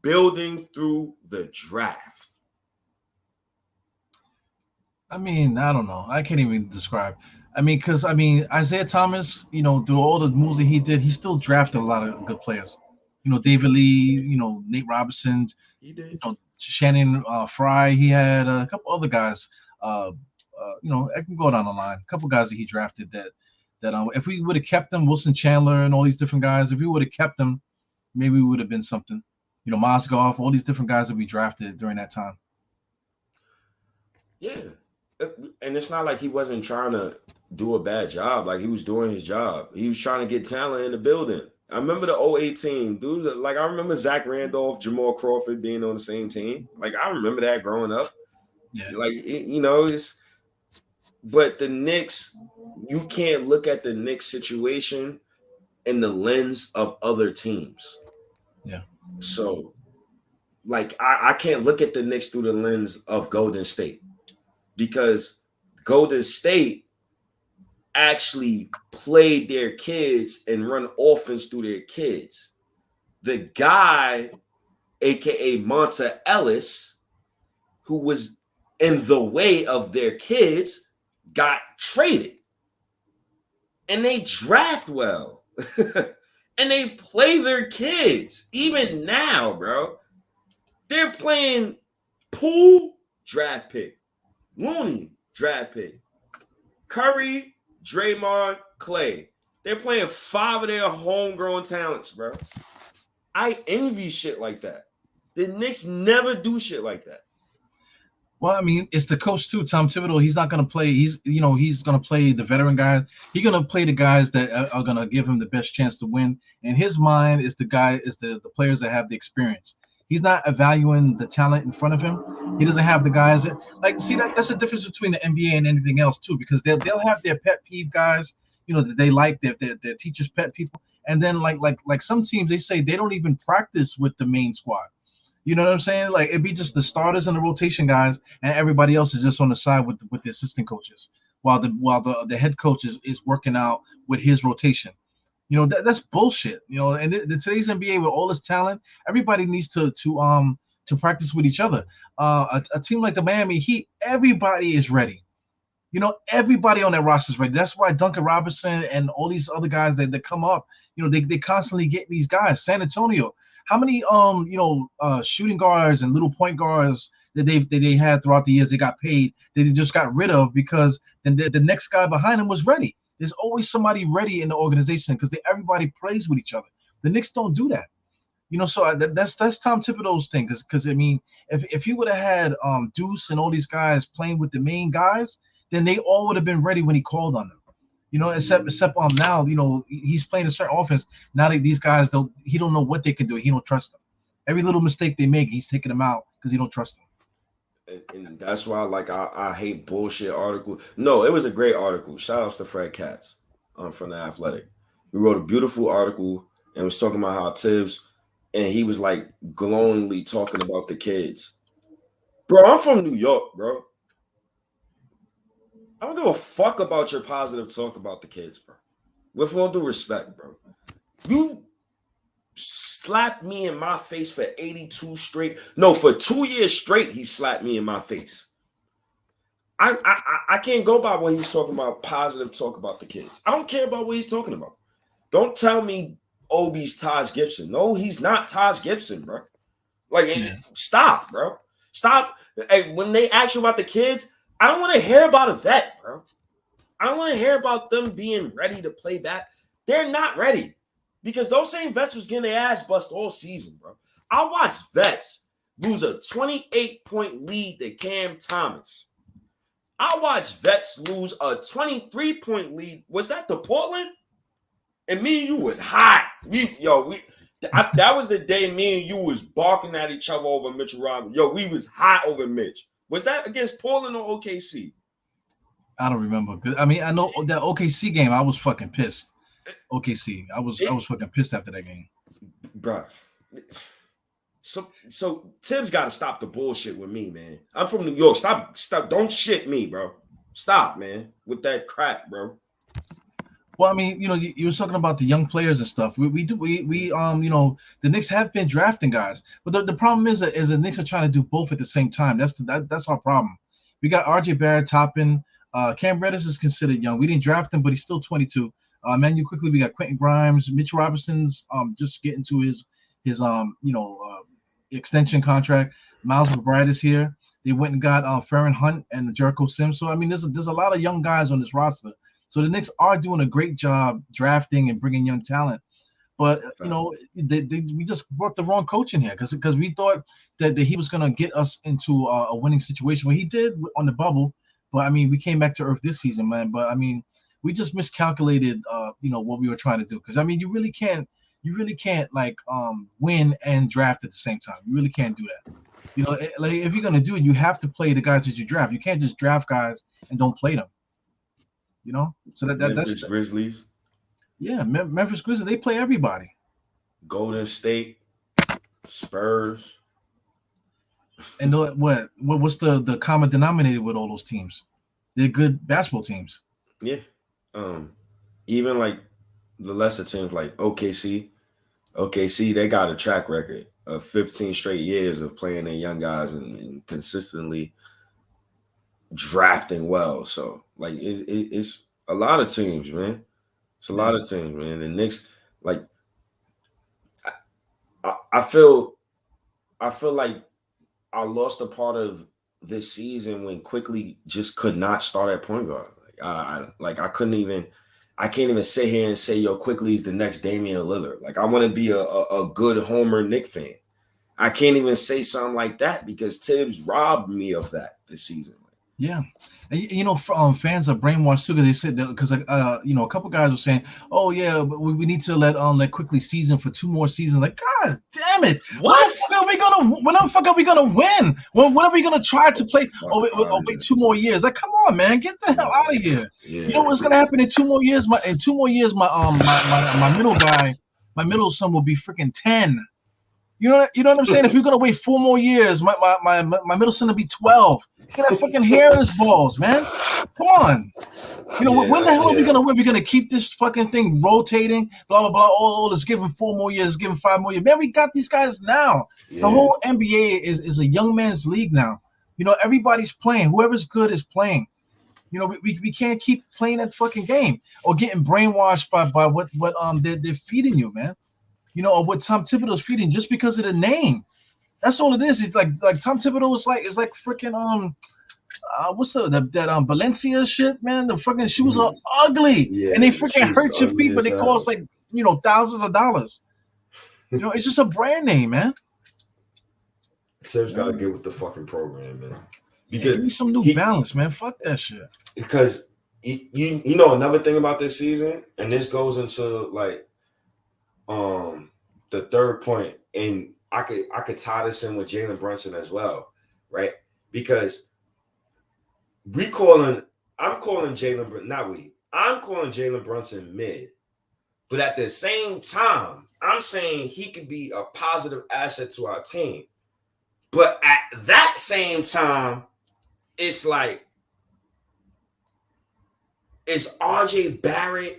building through the draft? I mean, I don't know. I can't even describe. Isaiah Thomas, through all the moves that he did, he still drafted a lot of good players. David Lee, Nate Robinson, He did. Shannon Fry. He had a couple other guys. I can go down the line. A couple guys that he drafted that if we would have kept them, Wilson Chandler and all these different guys, if we would have kept them, maybe we would have been something. Mozgov, all these different guys that we drafted during that time. Yeah. And it's not like he wasn't trying to do a bad job. Like, he was doing his job. He was trying to get talent in the building. I remember the 08 team. Dudes, like, I remember Zach Randolph, Jamal Crawford being on the same team. Like, I remember that growing up. Yeah. Like, it's – but the Knicks, you can't look at the Knicks situation in the lens of other teams. Yeah. So, like, I can't look at the Knicks through the lens of Golden State, because Golden State actually played their kids and run offense through their kids. The guy, a.k.a. Monta Ellis, who was in the way of their kids, got traded. And they draft well. And they play their kids. Even now, bro. They're playing Poole, draft pick. Looney, draft pick. Curry, Draymond, Clay. They're playing 5 of their homegrown talents, bro. I envy shit like that. The Knicks never do shit like that. Well, I mean, it's the coach too, Tom Thibodeau. He's not going to play. He's going to play the veteran guys. He's going to play the guys that are going to give him the best chance to win. In his mind, is the players that have the experience. He's not evaluating the talent in front of him. He doesn't have the guys that's the difference between the NBA and anything else too, because they'll have their pet peeve guys, that they like, their teachers' pet people, and then like some teams, they say they don't even practice with the main squad. You know what I'm saying? Like, it'd be just the starters and the rotation guys, and everybody else is just on the side with the assistant coaches, while the head coach is working out with his rotation. That's bullshit. And today's NBA, with all this talent, everybody needs to practice with each other. A team like the Miami Heat, everybody is ready. Everybody on that roster is ready. That's why Duncan Robinson and all these other guys that come up, they constantly get these guys. San Antonio, how many shooting guards and little point guards that they had throughout the years they got paid that they just got rid of because then the next guy behind them was ready. There's always somebody ready in the organization because everybody plays with each other. The Knicks don't do that. So that's Tom Thibodeau's thing. Because I mean, if you would have had Deuce and all these guys playing with the main guys, then they all would have been ready when he called on them. Except now, he's playing a certain offense. Now that these guys he don't know what they can do. He don't trust them. Every little mistake they make, he's taking them out because he don't trust them. And that's why, like, I hate bullshit articles. No, it was a great article. Shout outs to Fred Katz from The Athletic. He wrote a beautiful article and was talking about how Tibbs, and he was like glowingly talking about the kids. Bro, I'm from New York, bro. I don't give a fuck about your positive talk about the kids, bro. With all due respect, bro. You slapped me in my face for 82 straight. No, for 2 years straight, he slapped me in my face. I can't go by what he's talking about, positive talk about the kids. I don't care about what he's talking about. Don't tell me Obi's Taj Gibson. No, he's not Taj Gibson, bro. Like, stop, bro. Stop. Hey, when they ask you about the kids, I don't want to hear about a vet, bro. I don't want to hear about them being ready to play that. They're not ready because those same vets was getting their ass bust all season, bro. I watched vets lose a 28-point lead to Cam Thomas. I watched vets lose a 23-point lead. Was that the Portland? And me and you was hot. That was the day me and you was barking at each other over Mitchell Robinson. We was hot over Mitch. Was that against Portland or OKC? I don't remember. I mean, I know that OKC game. I was fucking pissed. OKC. I was fucking pissed after that game, bro. So Tim's got to stop the bullshit with me, man. I'm from New York. Stop. Don't shit me, bro. Stop, man, with that crap, bro. Well, I mean, you were talking about the young players and stuff. The Knicks have been drafting guys, but the problem is the Knicks are trying to do both at the same time. That's our problem. We got RJ Barrett topping. Cam Reddish is considered young. We didn't draft him, but he's still 22. Quickly, we got Quentin Grimes, Mitch Robinson's just getting to his extension contract. Miles McBride is here. They went and got Ferrin Hunt and Jericho Sims. So I mean, there's a lot of young guys on this roster. So the Knicks are doing a great job drafting and bringing young talent. But we just brought the wrong coach in here because we thought that he was going to get us into a winning situation. Well, he did on the bubble, but I mean, we came back to earth this season, man. But I mean, we just miscalculated, what we were trying to do. Because I mean, you really can't like win and draft at the same time. You really can't do that. Like if you're gonna do it, you have to play the guys that you draft. You can't just draft guys and don't play them. So that's Grizzlies. Yeah, Memphis Grizzlies, they play everybody. Golden State, Spurs. And what's the common denominator with all those teams? They're good basketball teams. Yeah. Even like the lesser teams like OKC, they got a track record of 15 straight years of playing their young guys and consistently drafting well. So like it's a lot of teams, man. It's a lot of teams, man. The Knicks, like, I feel like I lost a part of this season when Quickly just could not start at point guard. I can't even sit here and say, yo, Quickly is the next Damian Lillard. Like, I want to be a good Homer Knick fan. I can't even say something like that because Tibbs robbed me of that this season. Yeah, and, fans are brainwashed too because they said because a couple guys were saying, oh yeah, but we need to let Quickly season for 2 more seasons. Like, God damn it! What? When the fuck are we gonna win? When are we gonna try to play? Wait 2 more years. Like, come on, man, get the hell out of here. Yeah. You know what's gonna happen in 2 more years? My middle son will be freaking 10. You know what I'm saying? If you're gonna wait 4 more years, my middle son will be 12. Get that fucking hair in his balls, man. Come on. When the hell are we gonna win? We're gonna keep this fucking thing rotating, blah blah blah. Oh, let's give him 4 more years, give him 5 more years. Man, we got these guys now. Yeah. The whole NBA is a young man's league now. Everybody's playing. Whoever's good is playing. We can't keep playing that fucking game or getting brainwashed by what they're feeding you, man. Or what Tom Thibodeau's feeding just because of the name. That's all it is. It's like Tom Thibodeau is like freaking what's that Valencia shit, man? The fucking shoes are ugly, and they freaking hurt your feet, but they cost like thousands of dollars. It's just a brand name, man. Tibbs gotta get with the fucking program, man. Because give me some New Balance, man. Fuck that shit. Because you know another thing about this season, and this goes into like the third point, and I could tie this in with Jalen Brunson as well, right? Because I'm calling Jalen Brunson mid, but at the same time, I'm saying he could be a positive asset to our team. But at that same time, it's like, is RJ Barrett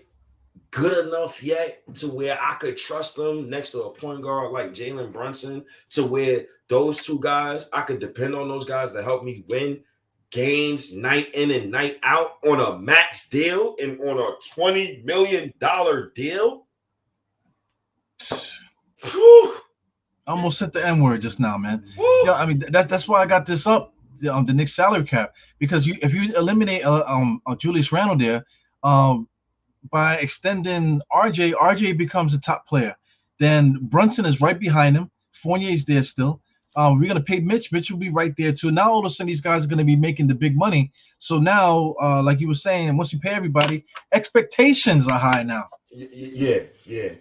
good enough yet to where I could trust them next to a point guard like Jalen Brunson, to where those two guys, I could depend on those guys to help me win games night in and night out on a max deal and on a $20 million deal? Whew. I almost said the N-word just now, man. I mean, that's why I got this up, the Knicks salary cap, because if you eliminate Julius Randle there, by extending RJ becomes a top player. Then Brunson is right behind him. Fournier's there still. We're going to pay Mitch. Mitch will be right there too. Now all of a sudden these guys are going to be making the big money. So now, like you were saying, once you pay everybody, expectations are high now. Yeah.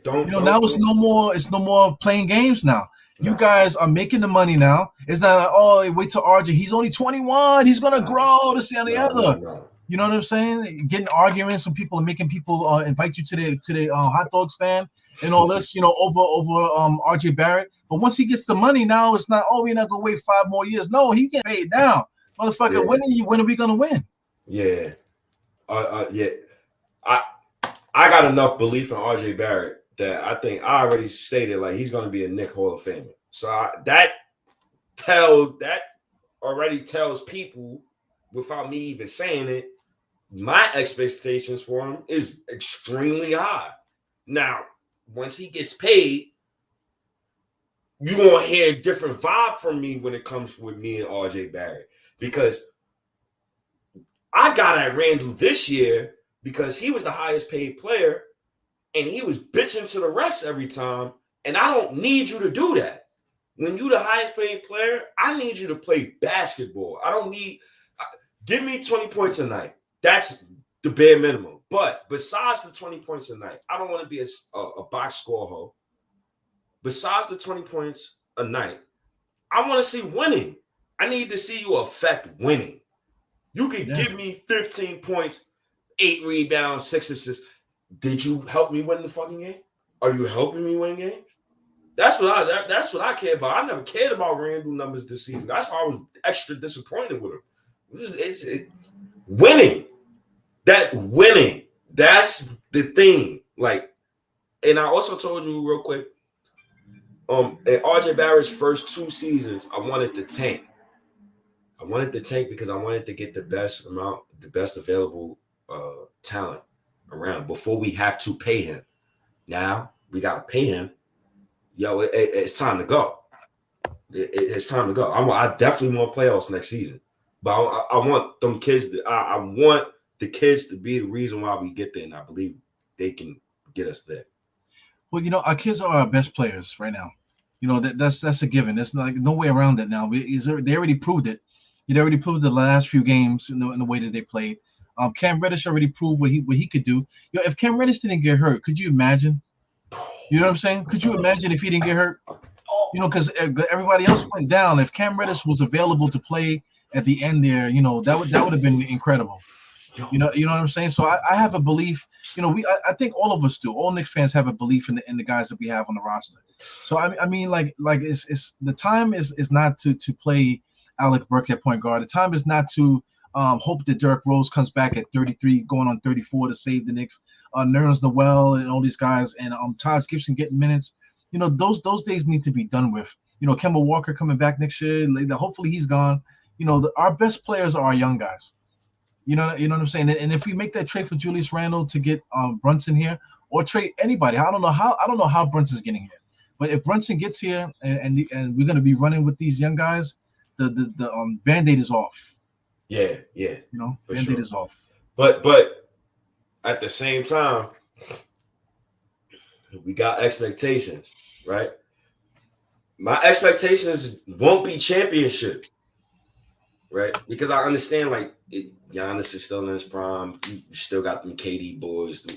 Now it's no more playing games now. You guys are making the money now. It's not like, oh, wait till RJ. He's only 21. He's going to grow this and the other. No. You know what I'm saying? Getting arguments with people and making people invite you to their hot dog stand and all this, over RJ Barrett. But once he gets the money now, it's not, we're not gonna wait 5 more years. No, he get paid now. Motherfucker, yeah. When are we gonna win? Yeah. Yeah. I got enough belief in RJ Barrett that I think I already stated like he's gonna be a Knick Hall of Famer. So that already tells people, without me even saying it, my expectations for him is extremely high. Now, once he gets paid, you're gonna hear a different vibe from me when it comes with me and RJ Barrett. Because I got at Randall this year because he was the highest paid player and he was bitching to the refs every time. And I don't need you to do that. When you the highest paid player, I need you to play basketball. I don't need give me 20 points a night. That's the bare minimum. But besides the 20 points a night, I don't want to be a box score hoe. Besides the 20 points a night, I want to see winning. I need to see you affect winning. You can give me 15 points, 8 rebounds, 6 assists. Did you help me win the fucking game? Are you helping me win games? That's what I care about. I never cared about Randall numbers this season. That's why I was extra disappointed with him. It's winning. That winning. That's the thing. Like, and I also told you real quick, in RJ Barrett's first 2 seasons, I wanted to tank. I wanted to tank because I wanted to get the best available talent around before we have to pay him. Now we gotta pay him. Yo, it's time to go. It's time to go. I definitely want playoffs next season, but I want them kids. I want the kids to be the reason why we get there, and I believe they can get us there. Well, our kids are our best players right now. That's a given. There's no way around it now. They already proved it. They already proved the last few games in the way that they played. Cam Reddish already proved what he could do. If Cam Reddish didn't get hurt, could you imagine? You know what I'm saying? Could you imagine if he didn't get hurt? Because everybody else went down. If Cam Reddish was available to play at the end there, that would have been incredible. You know what I'm saying? So I have a belief. I think all of us do. All Knicks fans have a belief in the guys that we have on the roster. So I mean, like it's the time is not to play Alec Burke at point guard. The time is not to hope that Derrick Rose comes back at 33, going on 34 to save the Knicks. Nerlens Noel and all these guys, and Taj Gibson getting minutes. Those days need to be done with. Kemba Walker coming back next year. Hopefully he's gone. Our best players are our young guys. You know what I'm saying? And if we make that trade for Julius Randle to get Brunson here, or trade anybody, I don't know how Brunson's getting here. But if Brunson gets here and we're gonna be running with these young guys, the Band-Aid is off. Yeah. Band-Aid is off. But at the same time, we got expectations, right? My expectations won't be championship, right? Because I understand, Giannis is still in his prime. You still got them KD boys.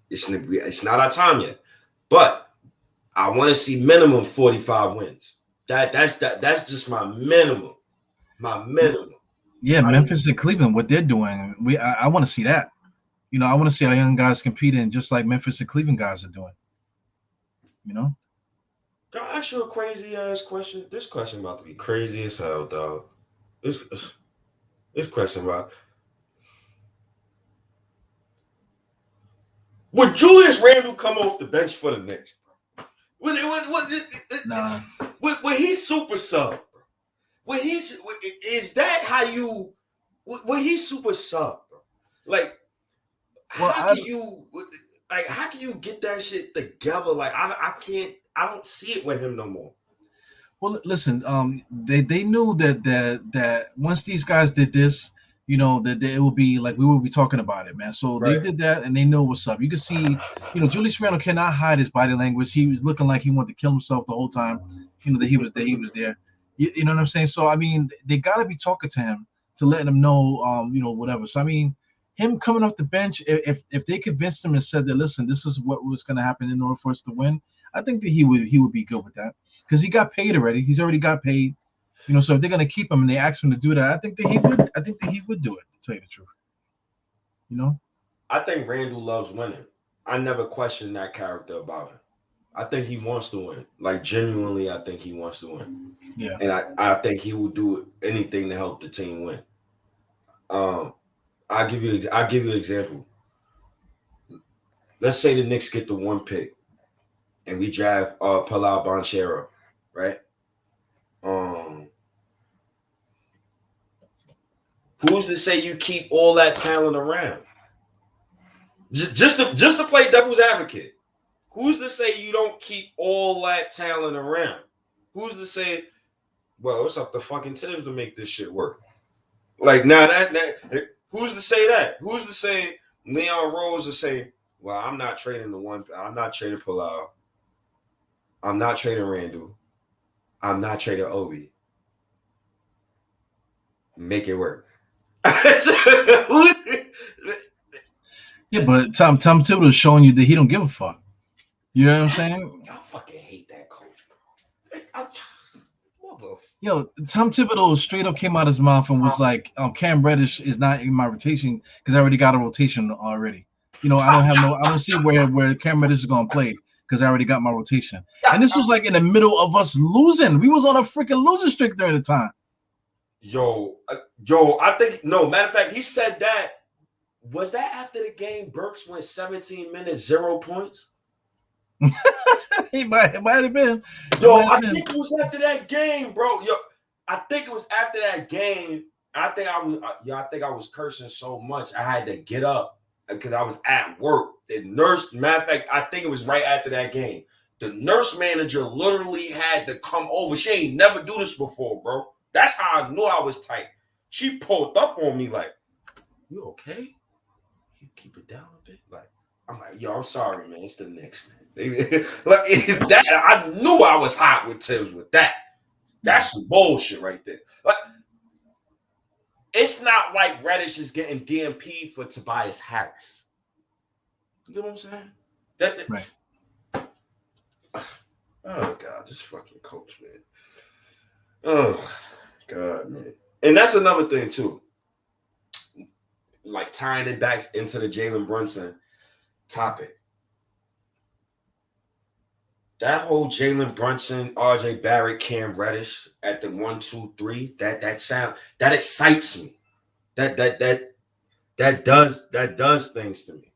It's not our time yet. But I want to see minimum 45 wins. That's just my minimum. My minimum. Yeah, Memphis and Cleveland, what they're doing, I want to see that. I want to see our young guys competing just like Memphis and Cleveland guys are doing. Can I ask you a crazy ass question? This question about to be crazy as hell, dog. This question about would Julius Randle come off the bench for the Knicks? Nah. When he's super sub, bro. Is that how you? When he's super sub, bro. How can you get that shit together? I don't see it with him no more. Well, listen, they knew that once these guys did this, that it will be like we will be talking about it, man. So They did that, and they know what's up. You can see, Julius Randle cannot hide his body language. He was looking like he wanted to kill himself the whole time. That he was there. You know what I'm saying? So I mean, they got to be talking to him to let him know, whatever. So I mean, him coming off the bench, if they convinced him and said that, listen, this is what was going to happen in order for us to win, I think that he would be good with that because he got paid already. He's already got paid. So if they're gonna keep him and they ask him to do that, I think that he would do it, to tell you the truth. I think Randall loves winning. I never questioned that character about him. I think he wants to win. Genuinely, I think he wants to win. Yeah. And I think he will do anything to help the team win. I'll give you an example. Let's say the Knicks get the 1 pick and we draft Palau Banchero, right? Who's to say you keep all that talent around? Just to play devil's advocate. Who's to say you don't keep all that talent around? Who's to say, well, it's up to fucking Tibbs to make this shit work? Like now that who's to say that? Who's to say Leon Rose is saying, well, I'm not trading Palau. I'm not trading Randall. I'm not trading Obi. Make it work. Yeah, but Tom Thibodeau is showing you that he don't give a fuck. You know what I'm saying? I fucking hate that coach, bro. Yo, Tom Thibodeau straight up came out his mouth and was like, Cam Reddish is not in my rotation because I already got a rotation already. You know, I don't see where Cam Reddish is gonna play because I already got my rotation. And this was like in the middle of us losing. We was on a freaking losing streak during the time. Yo, I think no. Matter of fact, he said that. Was that after the game? Burks went 17 minutes, 0 points. it might have been. I think it was after that game, bro. Yo, I think it was after that game. I think I was cursing so much I had to get up because I was at work. The nurse, matter of fact, I think it was right after that game. The nurse manager literally had to come over. She ain't never do this before, bro. That's how I knew I was tight. She pulled up on me like, "You okay? You keep it down a bit." Like, I'm like, "Yo, I'm sorry, man. It's the Knicks, man." Like that, I knew I was hot with Tibbs with that. That's some bullshit right there. Like, it's not like Reddish is getting DMP for Tobias Harris. You know what I'm saying? Right. Oh God, this fucking coach, man. Oh God, man. And that's another thing too. Like tying it back into the Jalen Brunson topic. That whole Jalen Brunson, RJ Barrett, Cam Reddish at the 1, 2, 3, that sound that excites me. That does things to me.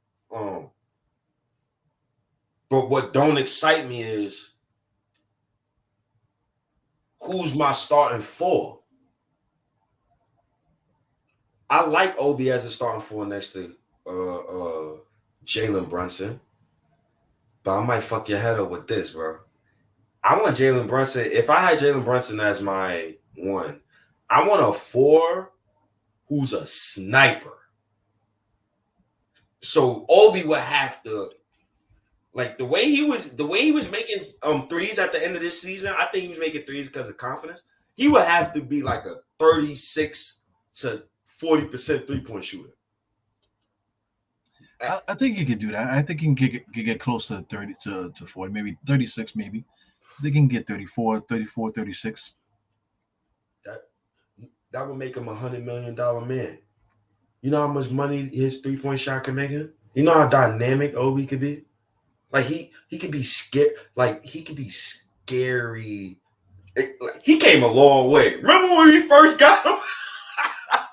But what don't excite me is who's my starting four. I like Obi as a starting four next to Jalen Brunson. But I might fuck your head up with this, bro. I want Jalen Brunson. If I had Jalen Brunson as my one, I want a four who's a sniper. So Obi would have to, like the way he was making threes at the end of this season. I think he was making threes because of confidence. He would have to be like a 36 to 40% 3-point shooter. I think you could do that. I think you can get close to 30 to 40, maybe 36, maybe. They can get 34, 36. That would make him $100 million man. You know how much money his 3-point shot can make him? You know how dynamic Obi could be? Like he could be scared. Like he could be scary. Like, he came a long way. Remember when we first got him?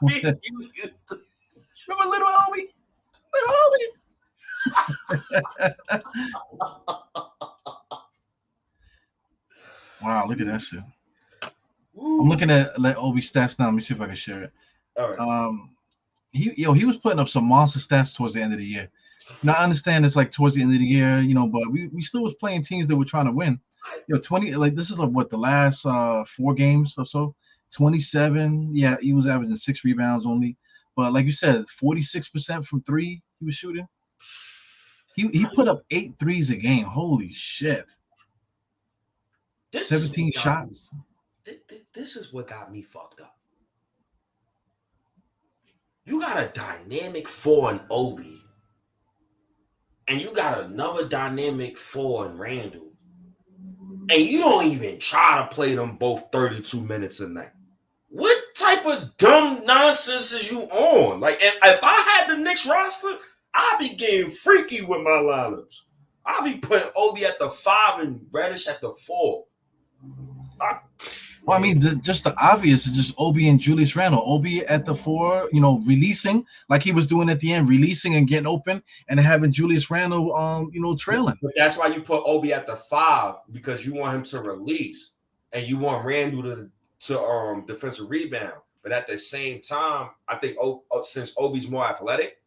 Remember little Obi? Wow, look at that shit. Ooh. I'm looking at Obi stats now. Let me see if I can share it. All right. He was putting up some monster stats towards the end of the year. Now I understand it's like towards the end of the year, but we still was playing teams that were trying to win. 20 like this is what the last 4 games or so. 27. Yeah, he was averaging 6 rebounds only. But like you said, 46% from 3 he was shooting. He put up 8 threes a game. Holy shit. 17 shots. This is what got me fucked up. You got a dynamic 4 in Obi. And you got another dynamic 4 in Randall. And you don't even try to play them both 32 minutes a night. What type of dumb nonsense is you on? Like, if I had the Knicks roster, I'd be getting freaky with my lineups. I'd be putting Obi at the 5 and Reddish at the 4. Well, I mean, just the obvious is just Obi and Julius Randle. Obi at the 4, releasing like he was doing at the end, releasing and getting open, and having Julius Randle, trailing. But that's why you put Obi at the 5 because you want him to release, and you want Randle to defensive rebound. But at the same time, I think since Obi's more athletic,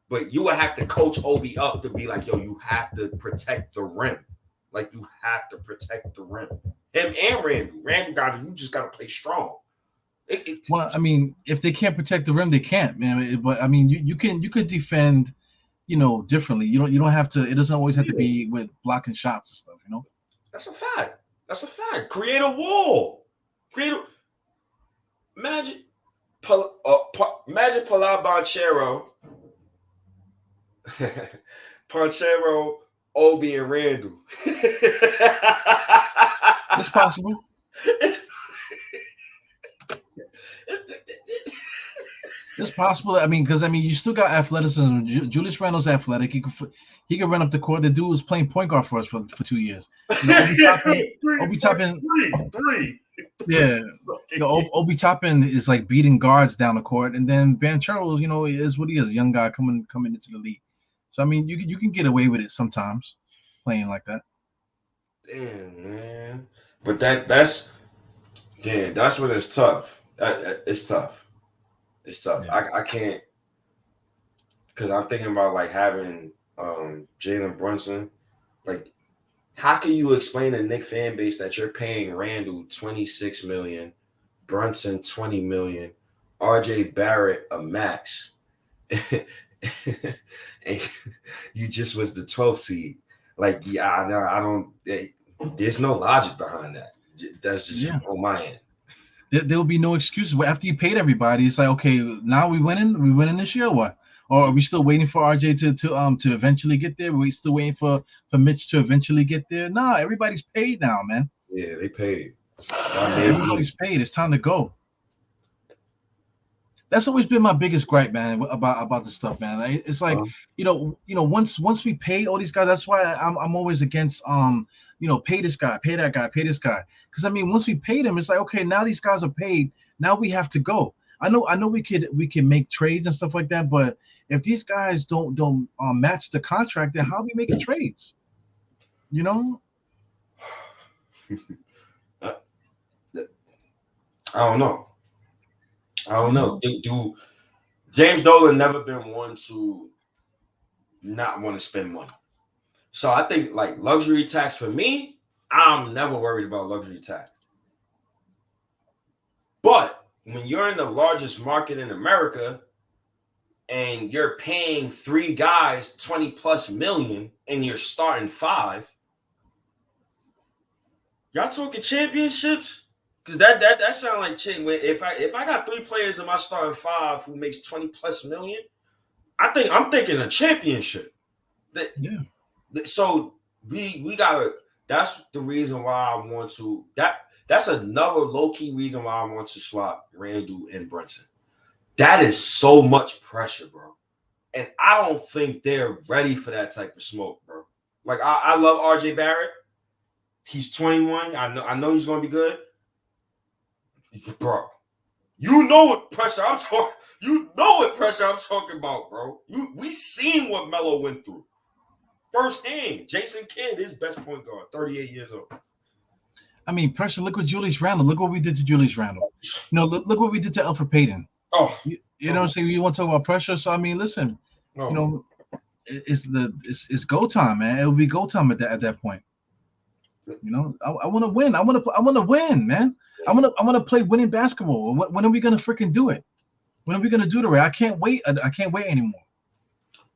But you would have to coach Obi up to be like, yo, you have to protect the rim. Like, you have to protect the rim. Him and Randall. Randall got you just got to play strong. Well, I mean, if they can't protect the rim, they can't, man. But I mean, you could defend, differently. You don't have to. It doesn't always have to be with blocking shots and stuff. That's a fact. That's a fact. Create a wall. Imagine Palau Ponchero, Obi, and Randall. It's possible. It's possible. I mean, because you still got athleticism. Julius Randle's athletic. He could run up the court. The dude was playing point guard for us for 2 years. Obi Toppin. Three. Yeah. Obi Toppin is like beating guards down the court, and then Banchero, is what he is, a young guy coming into the league. So I mean, you can get away with it sometimes, playing like that. Damn, man. But that's when it's tough. It's tough. It's tough. Yeah. I can't, because I'm thinking about like having Jalen Brunson. Like, how can you explain to Knicks fan base that you're paying Randall $26 million, Brunson $20 million, RJ Barrett a max, and you just was the 12th seed? Like, I don't. There's no logic behind that. That's just on my end. There will be no excuses. After you paid everybody, it's like, okay, now we winning. We winning this year, or what? Or are we still waiting for RJ to eventually get there? We're still waiting for Mitch to eventually get there. Nah, everybody's paid now, man. Yeah, they paid. Everybody's paid. It's time to go. That's always been my biggest gripe, man, about this stuff, man. It's like, once we pay all these guys, that's why I'm always against pay this guy, pay that guy, pay this guy. Because I mean, once we paid him, it's like, okay, now these guys are paid. Now we have to go. I know we can make trades and stuff like that, but if these guys don't match the contract, then how are we making trades? I don't know. Do James Dolan never been one to not want to spend money. So I think like luxury tax for me, I'm never worried about luxury tax. But when you're in the largest market in America and you're paying 3 guys $20+ million and you're starting 5, y'all talking championships? Because that sounds like if I got 3 players in my starting 5 who makes $20+ million, I'm thinking a championship. So we gotta. That's the reason why I want to. That's another low-key reason why I want to swap Randall and Brunson. That is so much pressure, bro. And I don't think they're ready for that type of smoke, bro. Like, I love RJ Barrett. He's 21. I know he's going to be good. Bro, you know what pressure I'm talking. You know what pressure I'm talking about, bro. We seen what Melo went through firsthand. Jason Kidd, his best point guard, 38 years old. I mean, pressure. Look what Julius Randle. Look what we did to Julius Randle. Look what we did to Elfrid Payton. Oh, you know what I'm saying? You want to talk about pressure? So I mean, listen. It's go time, man. It will be go time at that point. I want to win. I want to win, man. I want to play winning basketball. When are we gonna freaking do it? When are we gonna do the right? I can't wait. I can't wait anymore.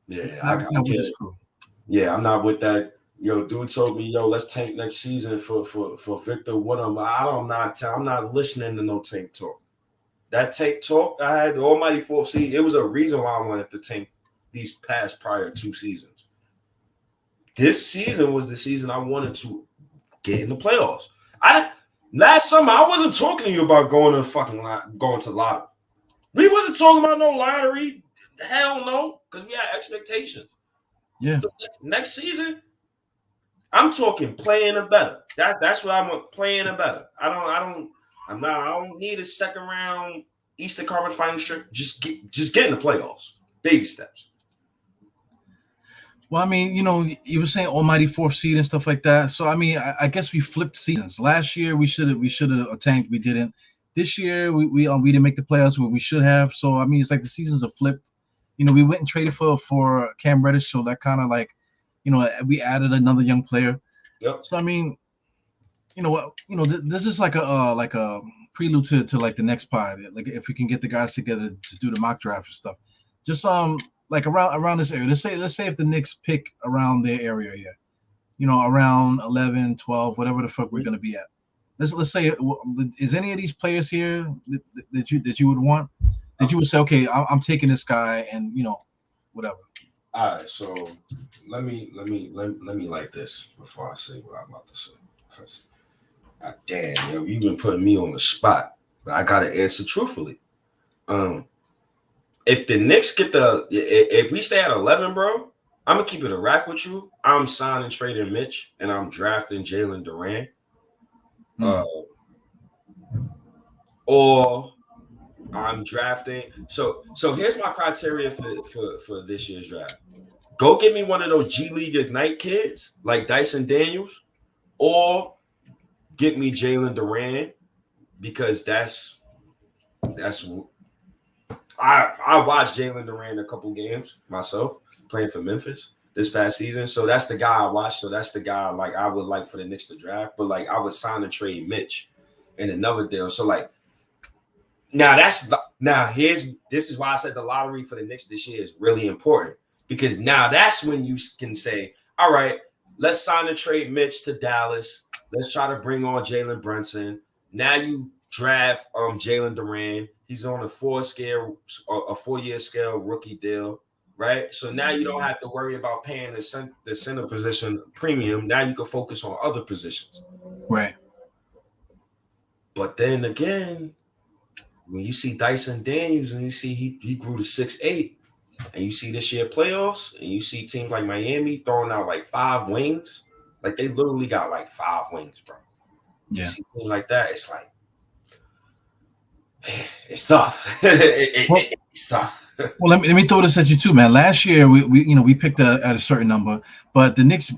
Yeah, I'm not with this crew. Yeah, I'm not with that. Dude told me, let's tank next season for Victor Woodham. I'm not listening to no tank talk. That tank talk, I had the almighty 4th seed. It was a reason why I wanted to tank these past prior 2 seasons. This season was the season I wanted to get in the playoffs. Last summer, I wasn't talking to you about going to lottery. We wasn't talking about no lottery. Hell no, because we had expectations. Yeah. So next season, I'm talking playing a better. That's what I'm playing a better. I don't need a second round Eastern Conference Finals trip. Just get in the playoffs. Baby steps. Well, I mean, you were saying almighty 4th seed and stuff like that. So I mean, I guess we flipped seasons. Last year we should have tanked. We didn't. This year we didn't make the playoffs where we should have. So I mean, it's like the seasons are flipped. We went and traded for Cam Reddish, so that kind of like, we added another young player. Yep. So I mean, what, this is like a prelude to like the next pod. Like if we can get the guys together to do the mock draft and stuff, just like around this area. Let's say if the Knicks pick around their area here, around 11, 12, whatever the fuck we're gonna be at. Let's say, is any of these players here that you would want, that you would say, okay, I'm taking this guy, and whatever. All right, so let me like this before I say what I'm about to say. Because damn, yo, you've been putting me on the spot, but I gotta answer truthfully. If the Knicks if we stay at 11, bro, I'm gonna keep it a rack with you. I'm signing, trading Mitch, and I'm drafting Jalen Durant. Or I'm drafting. So here's my criteria for this year's draft. Go get me one of those G League Ignite kids like Dyson Daniels, or get me Jalen Durant, because I watched Jalen Durant a couple games myself playing for Memphis this past season. So that's the guy I watched. So that's the guy like I would like for the Knicks to draft. But like I would sign and trade Mitch in another deal. So like this is why I said the lottery for the Knicks this year is really important, because now that's when you can say, all right, let's sign and trade Mitch to Dallas. Let's try to bring on Jalen Brunson. Now you draft Jalen Durant. He's on a 4-year scale rookie deal, right? So now you don't have to worry about paying the center position premium. Now you can focus on other positions. Right. But then again, when you see Dyson Daniels and you see he grew to 6'8", and you see this year playoffs, and you see teams like Miami throwing out like 5 wings, like they literally got like 5 wings, bro. Yeah. You see things like that, it's like, it's tough. It's tough. Well, let me throw this at you too, man. Last year we picked at a certain number, but the Knicks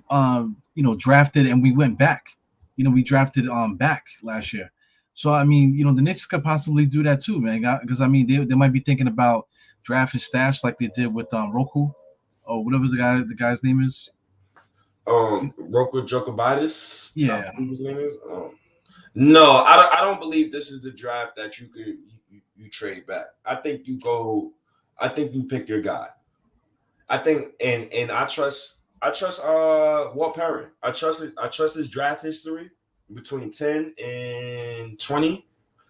drafted, and we went back. We drafted back last year. So I mean, the Knicks could possibly do that too, man. Because I mean, they might be thinking about drafting stash like they did with Roku, or whatever the guy's name is. Roku Jokovitis. Yeah. His name is. No, I don't believe this is the draft that you could you trade back. I think you pick your guy. I think and I trust Walt Perrin. I trust his draft history between 10 and 20.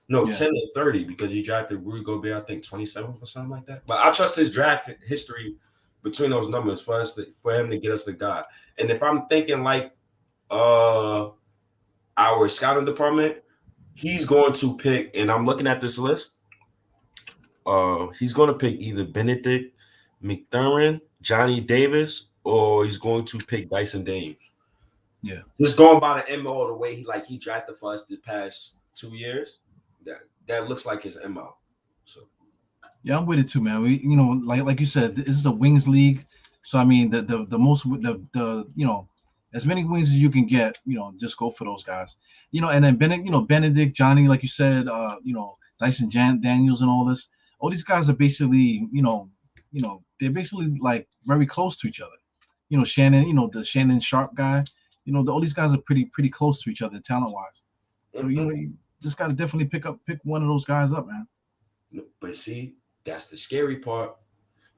No, 10 and 30, because he drafted Rudy Gobert, I think 27th or something like that. But I trust his draft history between those numbers for him to get us the guy. And if I'm thinking like our scouting department, he's going to pick, and I'm looking at this list. He's going to pick either Benedict McThurin, Johnny Davis, or he's going to pick Dyson Daniels. Yeah, just going by the MO, the way he drafted for us the past 2 years, that looks like his MO. So yeah, I'm with it too, man. We, like you said, this is a wings league. So I mean, the most as many wings as you can get, just go for those guys. And then Benedict, Johnny, like you said, Dyson Daniels and all this. All these guys are basically, they're basically like very close to each other. Shannon, the Shannon Sharp guy, all these guys are pretty close to each other talent wise. So you just got to definitely pick one of those guys up, man. But see, that's the scary part,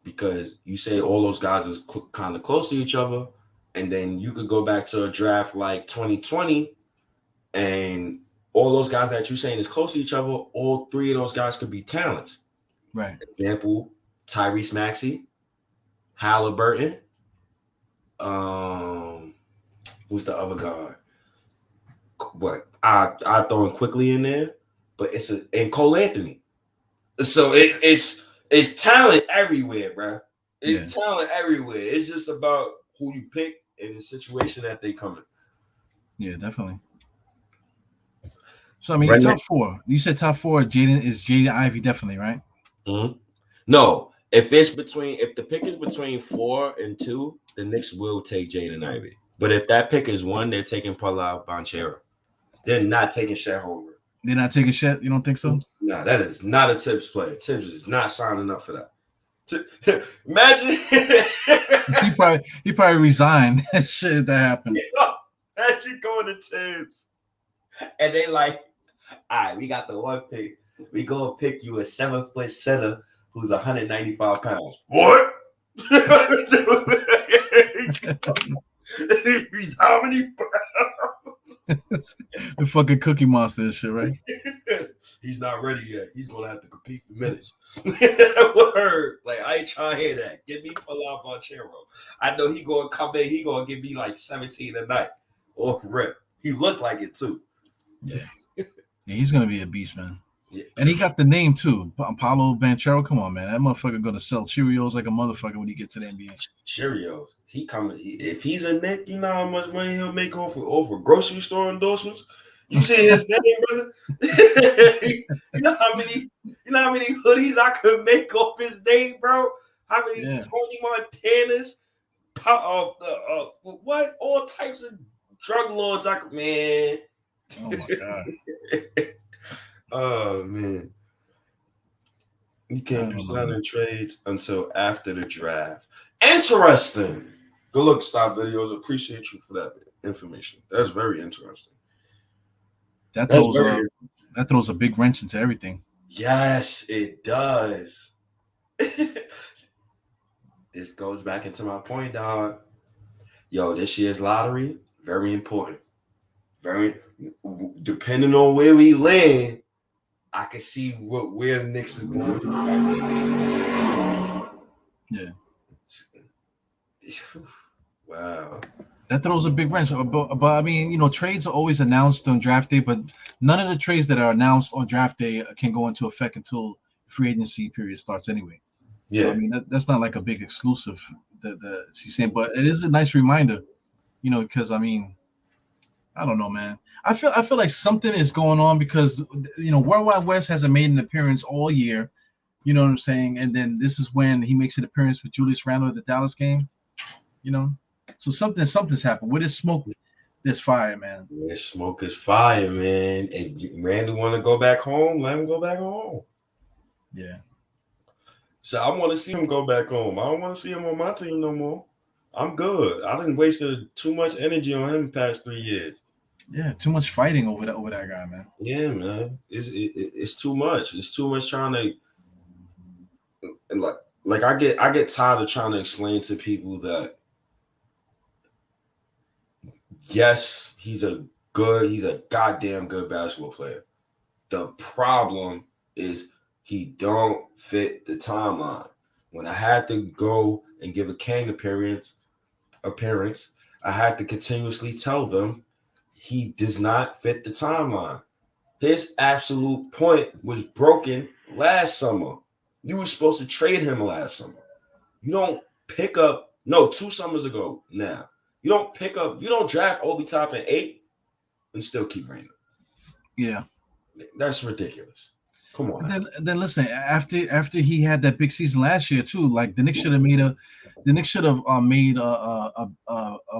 because you say all those guys is kind of close to each other. And then you could go back to a draft like 2020, and all those guys that you're saying is close to each other, all 3 of those guys could be talents. Right. Example, Tyrese Maxey, Halliburton. Who's the other guy? What I throw him quickly in there, but and Cole Anthony. So it's talent everywhere, bro. It's talent everywhere. It's just about who you pick in the situation that they come in. Yeah, definitely. So I mean, top 4. You said top 4. Jaden Ivey, definitely, right? Mm-hmm. No, if the pick is between 4 and 2, the Knicks will take Jaden Ivey. But if that pick is 1, they're taking Paolo Banchero. They're not taking Chet Holmgren. They're not taking Chet? You don't think so? No, that is not a Tibbs player. Tibbs is not signing up for that. Imagine. He probably resigned. Shit, if that happened. Imagine going to Tibbs, and they like, all right, we got the one pick. We gonna pick you a 7-foot center who's 195 pounds. What? He's how many The fucking Cookie Monster and shit, right? He's not ready yet. He's gonna have to compete for minutes. Word. Like, I ain't trying to hear that. Give me Palau Bonchero. I know he gonna come in. He gonna give me like 17 a night or rip. He looked like it too. Yeah, he's gonna be a beast, man. Yeah. And he got the name too, Paulo Banchero. Come on, man, that motherfucker gonna sell Cheerios like a motherfucker when he gets to the NBA. Cheerios. He coming. If he's a Knick, you know how much money he'll make off of grocery store endorsements. You see his name, brother. you know how many hoodies I could make off his name, bro. How many Tony Montanas? What? All types of drug lords I could, man. Oh my god. Oh man. You can't do signing trades until after the draft. Interesting. Good look, Stop Videos. Appreciate you for that information. That's very interesting. That throws a big wrench into everything. Yes, it does. This goes back into my point, dog. Yo, this year's lottery, very important. Very, depending on where we land, I can see where the Knicks is going to. Yeah. Wow. That throws a big wrench. But I mean, you know, trades are always announced on draft day, but none of the trades that are announced on draft day can go into effect until free agency period starts anyway. Yeah. So, I mean, that's not like a big exclusive that she's saying, but it is a nice reminder, you know, because I mean, I don't know, man. I feel like something is going on because, you know, World Wide West hasn't made an appearance all year. You know what I'm saying? And then this is when he makes an appearance with Julius Randle at the Dallas game. You know, so something's happened. Where there's smoke, there's fire, man. Where smoke is fire, man. If Randle want to go back home, let him go back home. Yeah. So I want to see him go back home. I don't want to see him on my team no more. I'm good. I didn't waste too much energy on him the past 3 years. Yeah, too much fighting over that guy, man. Yeah, man. It's too much. It's too much trying to like I get tired of trying to explain to people that yes, he's a goddamn good basketball player. The problem is he don't fit the timeline. When I had to go and give a Kang appearance, I had to continuously tell them he does not fit the timeline. His absolute point was broken last summer. You were supposed to trade him last summer. You don't pick up, 2 summers ago now. You don't draft Obi Toppin 8 and still keep Randle. Yeah. That's ridiculous. Come on. Then listen, after he had that big season last year too, like the Knicks should have made a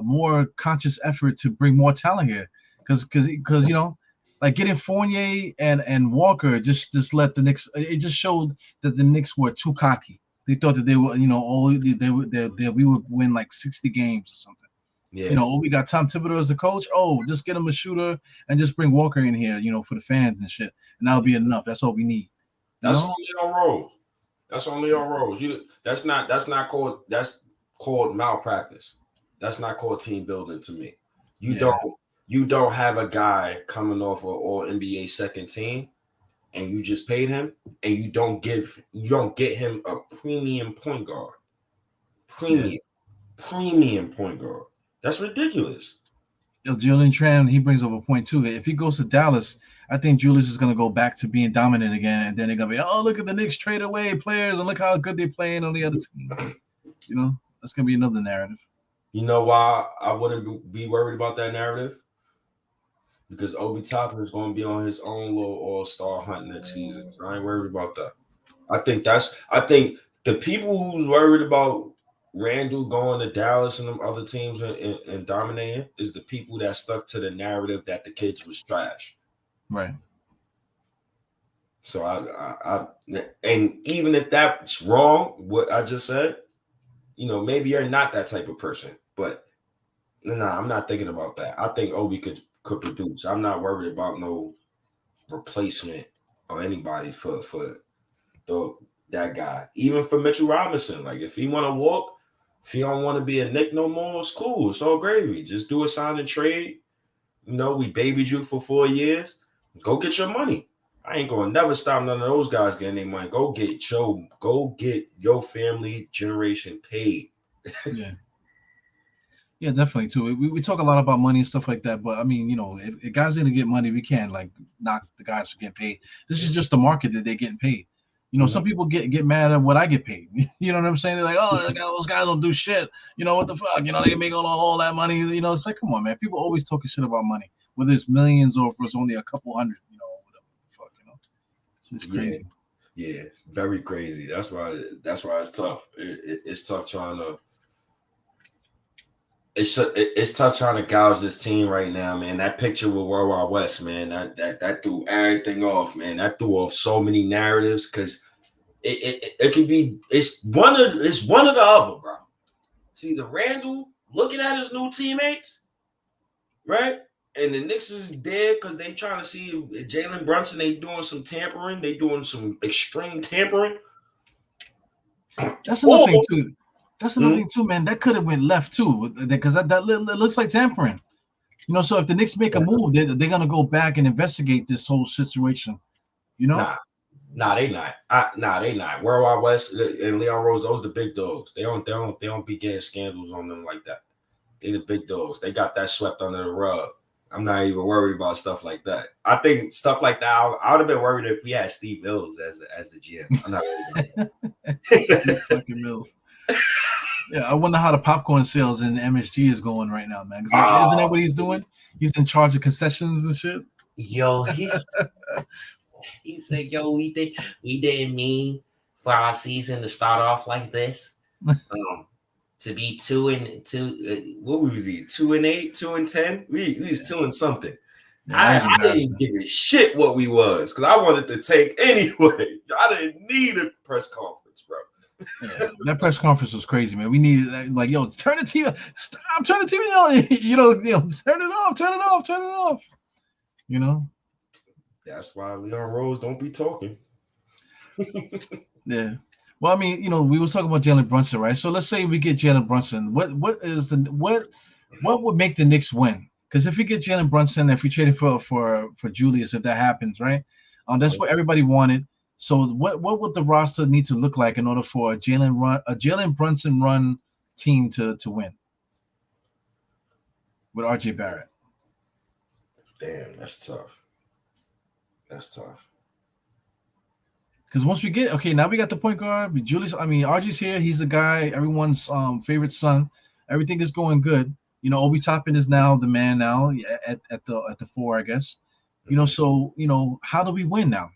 more conscious effort to bring more talent here, because you know, like getting Fournier and Walker just let the Knicks. It just showed that the Knicks were too cocky. They thought that they were, you know, we would win like 60 games or something. Yeah. You know, we got Tom Thibodeau as the coach. Oh, just get him a shooter and just bring Walker in here, you know, for the fans and shit, and that'll be enough. That's all we need. That's only on Rose. That's called malpractice. That's not called team building to me. You don't have a guy coming off an All NBA second team, and you just paid him, and you don't get him a premium point guard. Premium point guard. That's ridiculous. Julian Tran, he brings up a point too. If he goes to Dallas, I think Julius is going to go back to being dominant again, and then they're going to be, oh, look at the Knicks trade away players, and look how good they're playing on the other team. You know, that's going to be another narrative. You know why I wouldn't be worried about that narrative? Because Obi Toppin is going to be on his own little all-star hunt next season. So I ain't worried about that. I think the people who's worried about Randle going to Dallas and them other teams and dominating is the people that stuck to the narrative that the kids was trash. Right. So and even if that's wrong, what I just said, maybe you're not that type of person. But I'm not thinking about that. I think Obi could produce. I'm not worried about no replacement or anybody for that guy. Even for Mitchell Robinson, like if he want to walk, if he don't want to be a Knick no more, it's cool. It's all gravy. Just do a sign and trade. We babied you for 4 years. Go get your money. I ain't gonna never stop none of those guys getting their money. Go get your family generation paid. Yeah. Yeah, definitely too. We talk a lot about money and stuff like that, but I mean, if guys didn't get money, we can't like knock the guys for getting paid. This is just the market that they're getting paid. Some people get mad at what I get paid. You know what I'm saying? They're like, oh, those guys don't do shit. What the fuck? They make all that money. It's like, come on, man. People always talking shit about money, whether it's millions or if it's only a couple hundred. Whatever the fuck. It's crazy. Yeah, very crazy. That's why it's tough. It's tough trying to. It's tough trying to gouge this team right now, man. That picture with World Wide West, man, that threw everything off, man. That threw off so many narratives because it could be it's one of the other, bro. See the Randall looking at his new teammates, right? And the Knicks is dead because they trying to see Jalen Brunson. They doing some tampering. They doing some extreme tampering. That's another thing too. That's another thing too, man. That could have went left too, because that looks like tampering. So if the Knicks make a move, they're gonna go back and investigate this whole situation. Nah, they not. They not. World Wide West and Leon Rose, those the big dogs. They don't be getting scandals on them like that. They the big dogs. They got that swept under the rug. I'm not even worried about stuff like that. I think stuff like that, I would have been worried if we had Steve Mills as the GM. I'm not worried about that. Fucking Mills. Yeah, I wonder how the popcorn sales in MSG is going right now, man. Isn't that what he's doing? He's in charge of concessions and shit. Yo, he said, "Yo, we didn't mean for our season to start off like this. To be 2-2. What was he? 2-8, 2-10. We was 2 and something. Yeah, I didn't give a shit what we was because I wanted to take anyway. I didn't need a press conference, bro." Yeah, that press conference was crazy, man. We needed like, yo, turn the TV, stop, turn the TV on, turn it off. That's why Leon Rose don't be talking. Yeah. Well, I mean, we were talking about Jalen Brunson, right? So let's say we get Jalen Brunson. What would make the Knicks win? Because if we get Jalen Brunson, if we trade it for Julius, if that happens, right? That's what everybody wanted. So what would the roster need to look like in order for a Jalen Brunson run team to win with RJ Barrett? Damn, that's tough. Because once we get now we got the point guard. Julius, I mean RJ's here. He's the guy, everyone's favorite son. Everything is going good. Obi Toppin is now the man now at the 4, I guess. So how do we win now?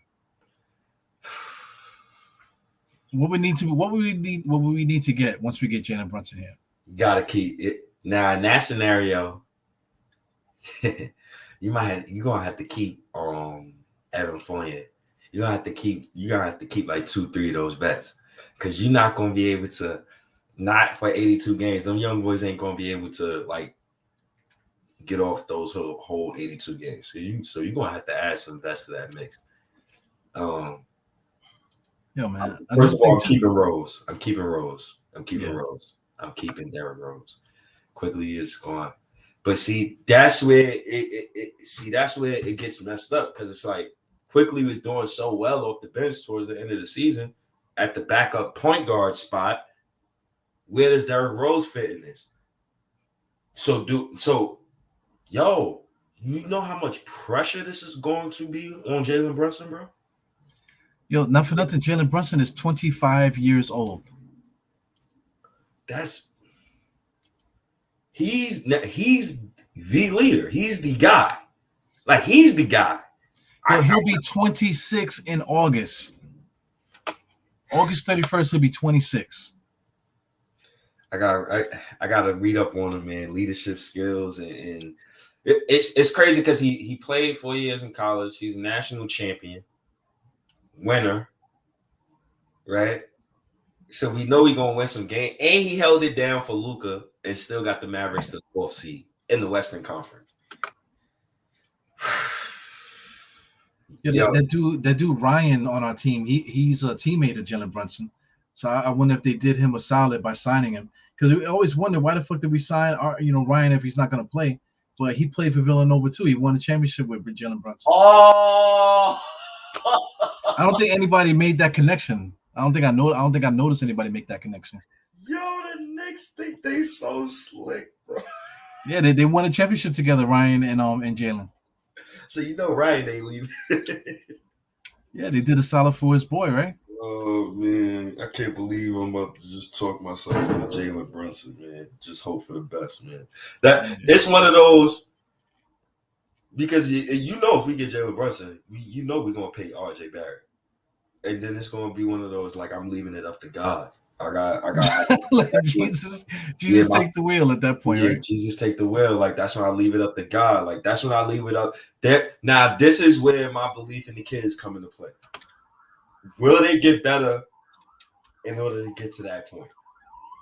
What would we need to get once we get Jalen Brunson here? You gotta keep it now in that scenario. You're gonna have to keep Evan Fournier. You're gonna have to keep like 2-3 of those vets because you're not gonna be able to not for 82 games. Them young boys ain't gonna be able to like get off those whole 82 games. So you're gonna have to add some vets to that mix. Yo, man. First of all, I'm keeping Rose. I'm keeping Rose. I'm keeping Derrick Rose. Quickly is gone. But see, that's where it gets messed up because it's like Quickly was doing so well off the bench towards the end of the season at the backup point guard spot. Where does Derrick Rose fit in this? So you know how much pressure this is going to be on Jalen Brunson, bro? Yo, not for nothing, Jalen Brunson is 25 years old. He's the leader. He's the guy. Like, he's the guy. Yo, he'll be 26 in August. August 31st, he'll be 26. I gotta read up on him, man. Leadership skills and it's crazy because he played 4 years in college. He's a national champion. winner, right? So we know he's gonna win some game, and he held it down for Luka and still got the Mavericks to the 4th seed in the Western Conference. Yeah, Yo, that dude Ryan on our team, he's a teammate of Jalen Brunson. So I wonder if they did him a solid by signing him, because we always wonder why the fuck did we sign Ryan if he's not gonna play. But he played for Villanova too. He won a championship with Jalen Brunson. oh, I don't think anybody made that connection. I don't think I noticed anybody make that connection. yo, the Knicks think they so slick, bro. Yeah, they won a championship together, Ryan and Jalen. So Ryan ain't leaving. Yeah, they did a solid for his boy, right? Oh man, I can't believe I'm about to just talk myself into Jalen Brunson, man. Just hope for the best, man. That it's one of those, because if we get Jalen Brunson, we're gonna pay RJ Barrett, and then it's gonna be one of those like I'm leaving it up to God. I got like Jesus take the wheel at that point, right? Jesus take the wheel. Like that's when I leave it up to God. Like that's when I leave it up. Now this is where my belief in the kids come into play. Will they get better in order to get to that point?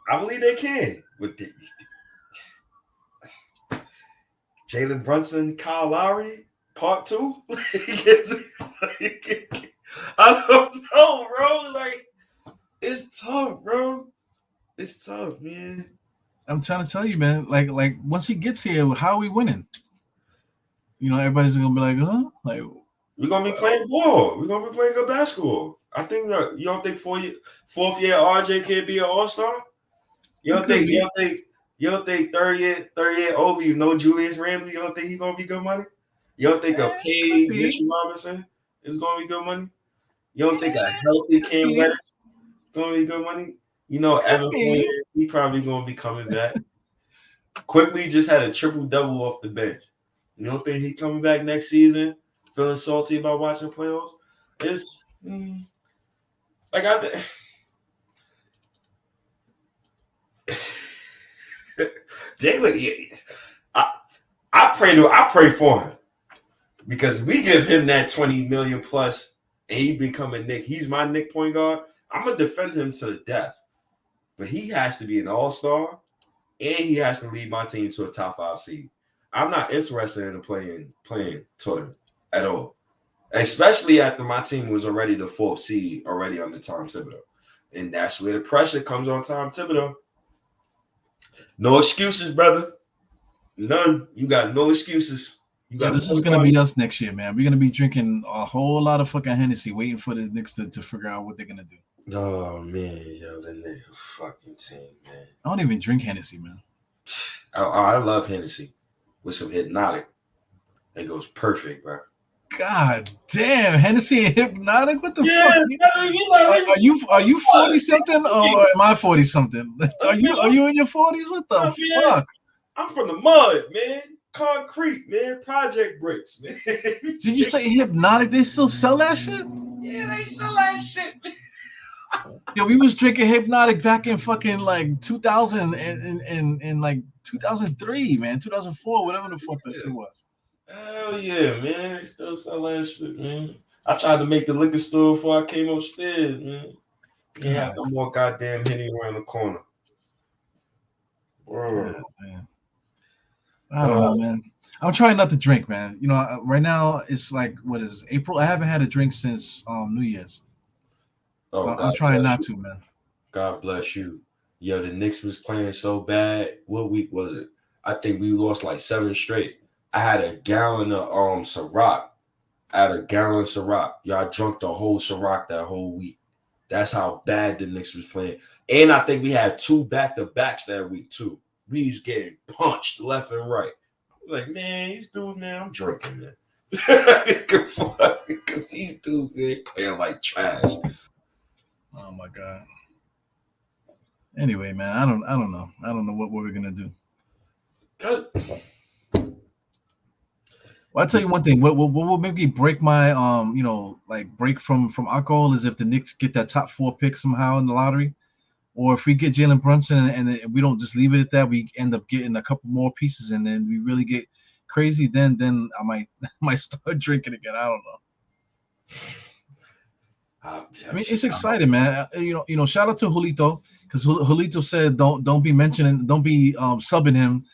I believe they can. With Jalen Brunson, Kyle Lowry, part 2. I don't know, bro. Like, it's tough, bro. It's tough, man. I'm trying to tell you, man. Like once he gets here, how are we winning? Everybody's gonna be like, huh? Like, we're gonna be playing ball. We're gonna be playing good basketball. I think you don't think 4th year RJ can't be an all-star? You don't think third year Obi, Julius Randle, you don't think he's gonna be good money? You don't think a paid Mitchell Robinson is gonna be good money? You don't think a healthy Cam Reddish is gonna be good money? Evan Fournier, he probably gonna be coming back. Quickly just had a triple-double off the bench. You don't think he coming back next season feeling salty about watching playoffs? It's like Jalen, I pray for him, because we give him that $20 million plus and he become a Knick. He's my Knick point guard. I'm gonna defend him to the death, but he has to be an all-star and he has to lead my team to a top 5 seed. I'm not interested in playing tournament at all, especially after my team was already the 4th seed already under Tom Thibodeau, and that's where the pressure comes on Tom Thibodeau. No excuses, brother. None. You got no excuses. This is gonna be us next year, man. We're gonna be drinking a whole lot of fucking Hennessy, waiting for the Knicks to figure out what they're gonna do. Oh man, the Knicks fucking team, man. I don't even drink Hennessy, man. I love Hennessy with some Hypnotic. It goes perfect, bro. God damn, Hennessy and Hypnotic? What the fuck? Are you 40 something or am I 40 something? Are you in your 40s? What the fuck? I'm from the mud, man. Concrete, man. Project bricks, man. Did you say Hypnotic? They still sell that shit? Yeah, they sell that shit. Yo, we was drinking Hypnotic back in fucking like 2000 and like 2003, man, 2004, whatever the fuck that shit was. Hell yeah, man. They still sell that shit, man. I tried to make the liquor store before I came upstairs, man. Yeah, no more goddamn Henny around the corner. Yeah, man. I don't know, man. I'm trying not to drink, man. Right now it's like, what is it, April? I haven't had a drink since New Year's. So I'm trying not to, man. God bless you. Yo, the Knicks was playing so bad. What week was it? I think we lost like 7 straight. I had a gallon of Ciroc. Yo, I drunk the whole Ciroc that whole week. That's how bad the Knicks was playing. And I think we had 2 back-to-backs that week too. We was getting punched left and right. I was like, man, these dudes, man, I'm drinking, man. Because these dudes, man, playing like trash. Oh my god. Anyway, man, I don't know. I don't know what we're gonna do. Good. Well, I'll tell you one thing. What will maybe break my break from alcohol is if the Knicks get that top 4 pick somehow in the lottery, or if we get Jalen Brunson and we don't just leave it at that, we end up getting a couple more pieces and then we really get crazy. Then I might start drinking again. I don't know. I mean, it's exciting, man. Shout out to Julito, because Julito said don't be mentioning, don't be subbing him,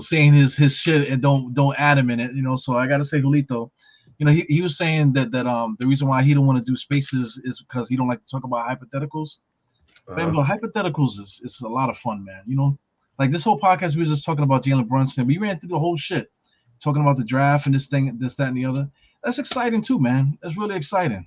saying his shit, and don't add him in it. So I gotta say, Julito, he was saying that the reason why he don't want to do spaces is because he don't like to talk about hypotheticals. Man, but hypotheticals is a lot of fun, man. Like this whole podcast, we were just talking about Jalen Brunson. We ran through the whole shit, talking about the draft and this, that, and the other. That's exciting too, man. That's really exciting.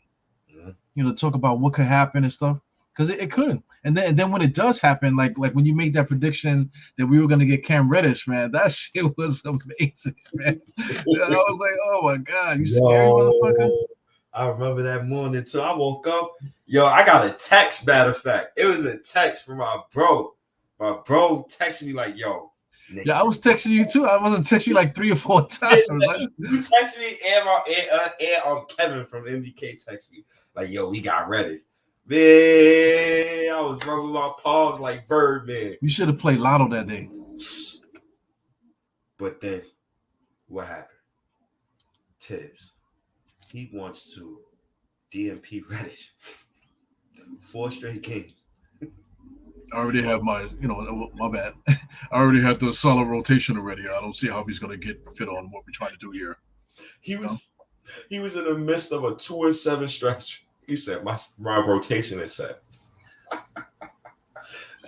Talk about what could happen and stuff, because it could. And then when it does happen, like when you made that prediction that we were gonna get Cam Reddish, man, that shit was amazing, man. I was like, oh my god, you scary motherfucker. I remember that morning too. I woke up, I got a text. Matter of fact, it was a text from my bro. My bro texted me like, yo. Knicks. Yeah, I was texting you too. I wasn't texting you like 3 or 4 times. You texted me, and Kevin from MDK texted me like, yo, we got Reddish. Man, I was rubbing my palms like Birdman. You should have played Lotto that day. But then, what happened? Tibbs, he wants to DMP Reddish 4 straight games. I already have my bad. I already have the solid rotation already. I don't see how he's going to get fit on what we're trying to do here. He was in the midst of a 2-7 stretch. He said, my rotation is set.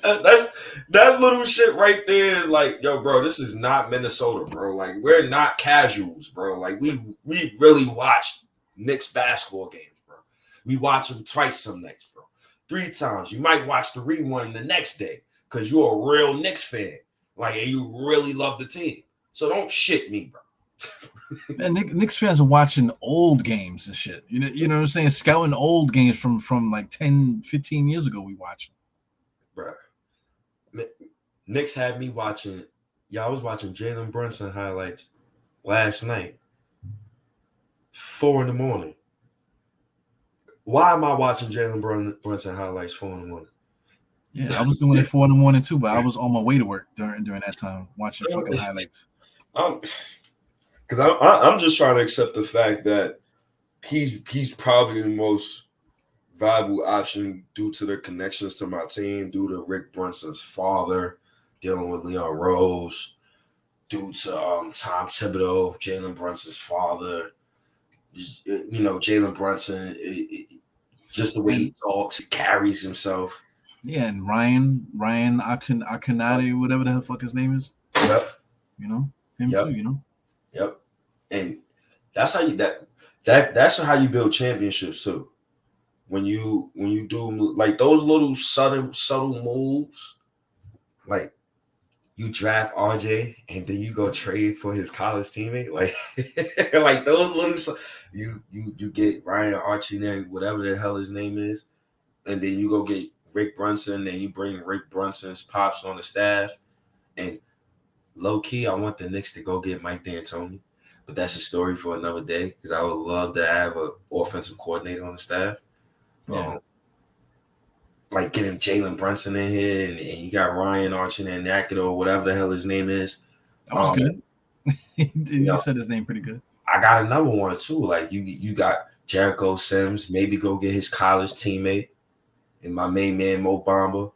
That little shit right there is like, yo, bro, this is not Minnesota, bro. Like, we're not casuals, bro. Like, we really watch Knicks basketball games, bro. We watch them twice some nights, bro. 3 times. You might watch the rewind the next day because you're a real Knicks fan. Like, and you really love the team. So don't shit me, bro. Man, Knicks fans are watching old games and shit. You know what I'm saying? Scouting old games from like 10, 15 years ago we watched. Bro. Knicks had me watching. I was watching Jalen Brunson highlights last night. 4 a.m. Why am I watching Jalen Brunson highlights 4 a.m? Yeah, I was doing it 4 a.m. too, but I was on my way to work during that time watching fucking highlights. Because I'm just trying to accept the fact that he's probably the most valuable option due to the connections to my team, due to Rick Brunson's father dealing with Leon Rose, due to Tom Thibodeau, Jalen Brunson's father. Jalen Brunson, just the way he talks, he carries himself. Yeah, and Ryan Akinade, whatever the hell fuck his name is. Yep. Him too. Yep. And that's how that's how you build championships too. When you do like those little subtle moves, like you draft RJ and then you go trade for his college teammate, like those little you get Ryan Archie, whatever the hell his name is, and then you go get Rick Brunson and you bring Rick Brunson's pops on the staff. And low key, I want the Knicks to go get Mike D'Antoni, but that's a story for another day because I would love to have an offensive coordinator on the staff. Yeah. Like getting Jalen Brunson in here and you got Ryan Archie and Nakido or whatever the hell his name is. That was good. You said his name pretty good. I got another one too. Like you got Jericho Sims, maybe go get his college teammate and my main man Mo Bamba,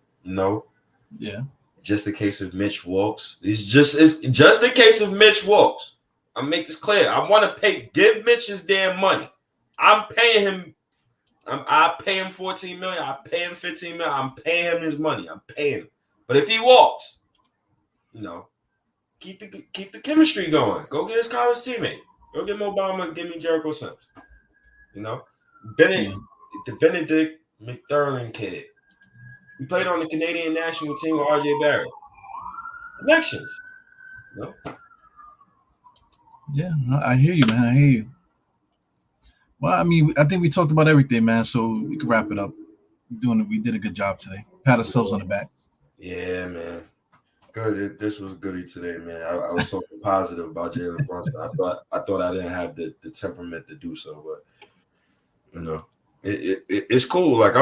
Yeah. Just in case if Mitch walks. It's just in case if Mitch walks. I'll make this clear. I want to give Mitch his damn money. I'm paying him. I pay him $14 million. I pay him $15 million. I'm paying him his money. I'm paying him. But if he walks, keep the chemistry going. Go get his college teammate. Go get Mo Bamba. Give me Jericho Sims. The Benedict McThurling kid. He played on the Canadian national team with RJ Barrett. Connections. Yeah, I hear you, man. I hear you. Well, I mean, I think we talked about everything, man. So we can wrap it up. We did a good job today. Pat ourselves on the back. Yeah, man. Good. This was goody today, man. I was so positive about Jalen Brunson. I thought I didn't have the temperament to do so, but it's cool. Like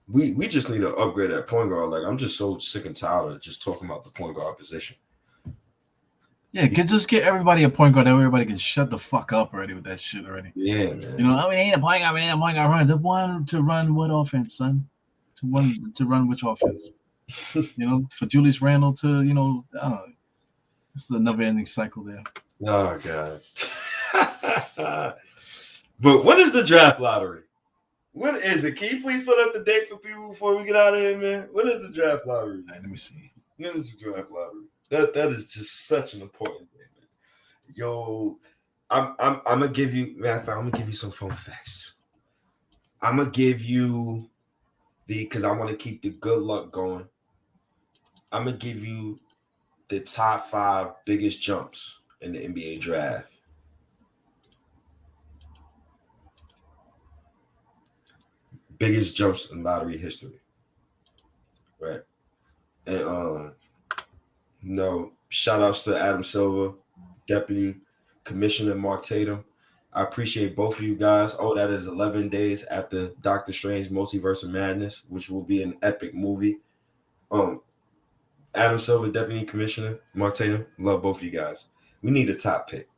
we just need to upgrade that point guard. Like I'm just so sick and tired of just talking about the point guard position. Yeah, just get everybody a point guard. Everybody can shut the fuck up already with that shit already. Yeah, man. You know, I mean, ain't a point guard. Ain't a point guard. Run the one to run what offense, son? To run which offense? You know, for Julius Randle to I don't know. It's the never-ending cycle there. Oh god. But when is the draft lottery? When is it? Can you please put up the date for people before we get out of here, man? When is the draft lottery? Right, let me see. When is the draft lottery? That is just such an important thing, man. Yo, I'm gonna give you, I'm gonna give you some fun facts. I'm gonna give you because I want to keep the good luck going. I'm gonna give you the top 5 biggest jumps in the NBA draft. Biggest jumps in lottery history. Right. And shout outs to Adam Silver, Deputy Commissioner Mark Tatum. I appreciate both of you guys. Oh, that is 11 days after Doctor Strange Multiverse of Madness, which will be an epic movie. Adam Silver, Deputy Commissioner Mark Tatum, love both of you guys. We need a top pick.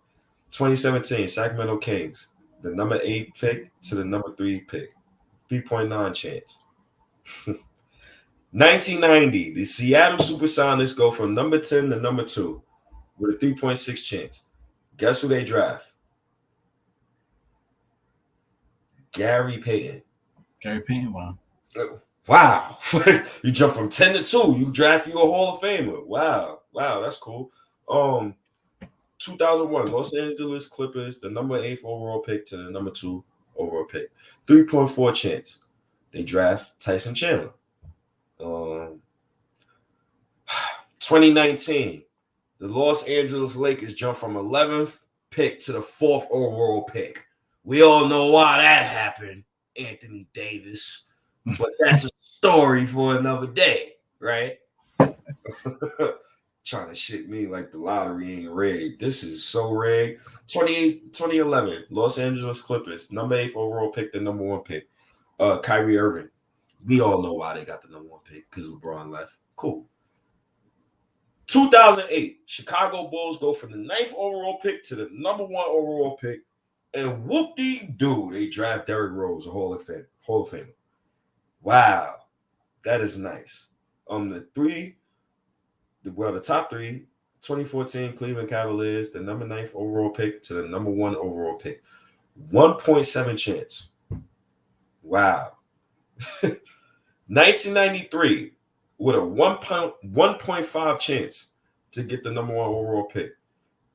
2017, Sacramento Kings, the number 8 pick to the number 3 pick. 3.9 chance. 1990, the Seattle Supersonics go from number 10 to number 2 with a 3.6 chance. Guess who they draft? Gary Payton. Gary Payton, wow. Wow. You jump from 10 to 2. You draft you a Hall of Famer. Wow. That's cool. 2001, Los Angeles Clippers, the number 8 overall pick to the number 2 overall pick. 3.4 chance. They draft Tyson Chandler. 2019, the Los Angeles Lakers jump from 11th pick to the 4th overall pick. We all know why that happened, Anthony Davis. But that's a story for another day, right? Trying to shit me like the lottery ain't rigged. This is so rigged. 2011, Los Angeles Clippers, number 8 overall pick, the number 1 pick. Kyrie Irving. We all know why they got the number 1 pick, because LeBron left. Cool. 2008, Chicago Bulls go from the 9th overall pick to the number 1 overall pick, and whoop-de-doo, they draft Derrick Rose, a Hall of Famer. Wow, that is nice. The top 3, 2014 Cleveland Cavaliers, the number 9th overall pick to the number 1 overall pick. 1.7 chance. Wow. 1993 with a 1.5 chance to get the number 1 overall pick.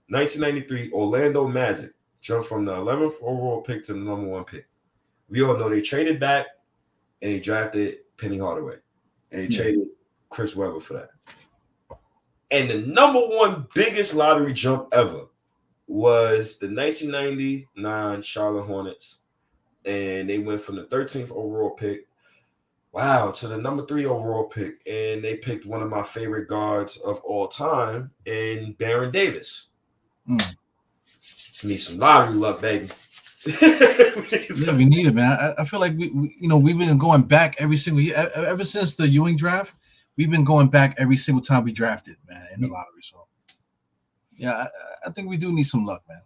1993 Orlando Magic jumped from the 11th overall pick to the number 1 pick. We all know they traded back and they drafted Penny Hardaway. And they traded Chris Webber for that. And the number 1 biggest lottery jump ever was the 1999 Charlotte Hornets. And they went from the 13th overall pick, to the number 3 overall pick. And they picked one of my favorite guards of all time, in Baron Davis. Need some lottery luck, baby. Yeah, we need it, man. I feel like we've been going back every single year. Ever since the Ewing draft, we've been going back every single time we drafted, man, in the lottery. So, yeah, I think we do need some luck, man.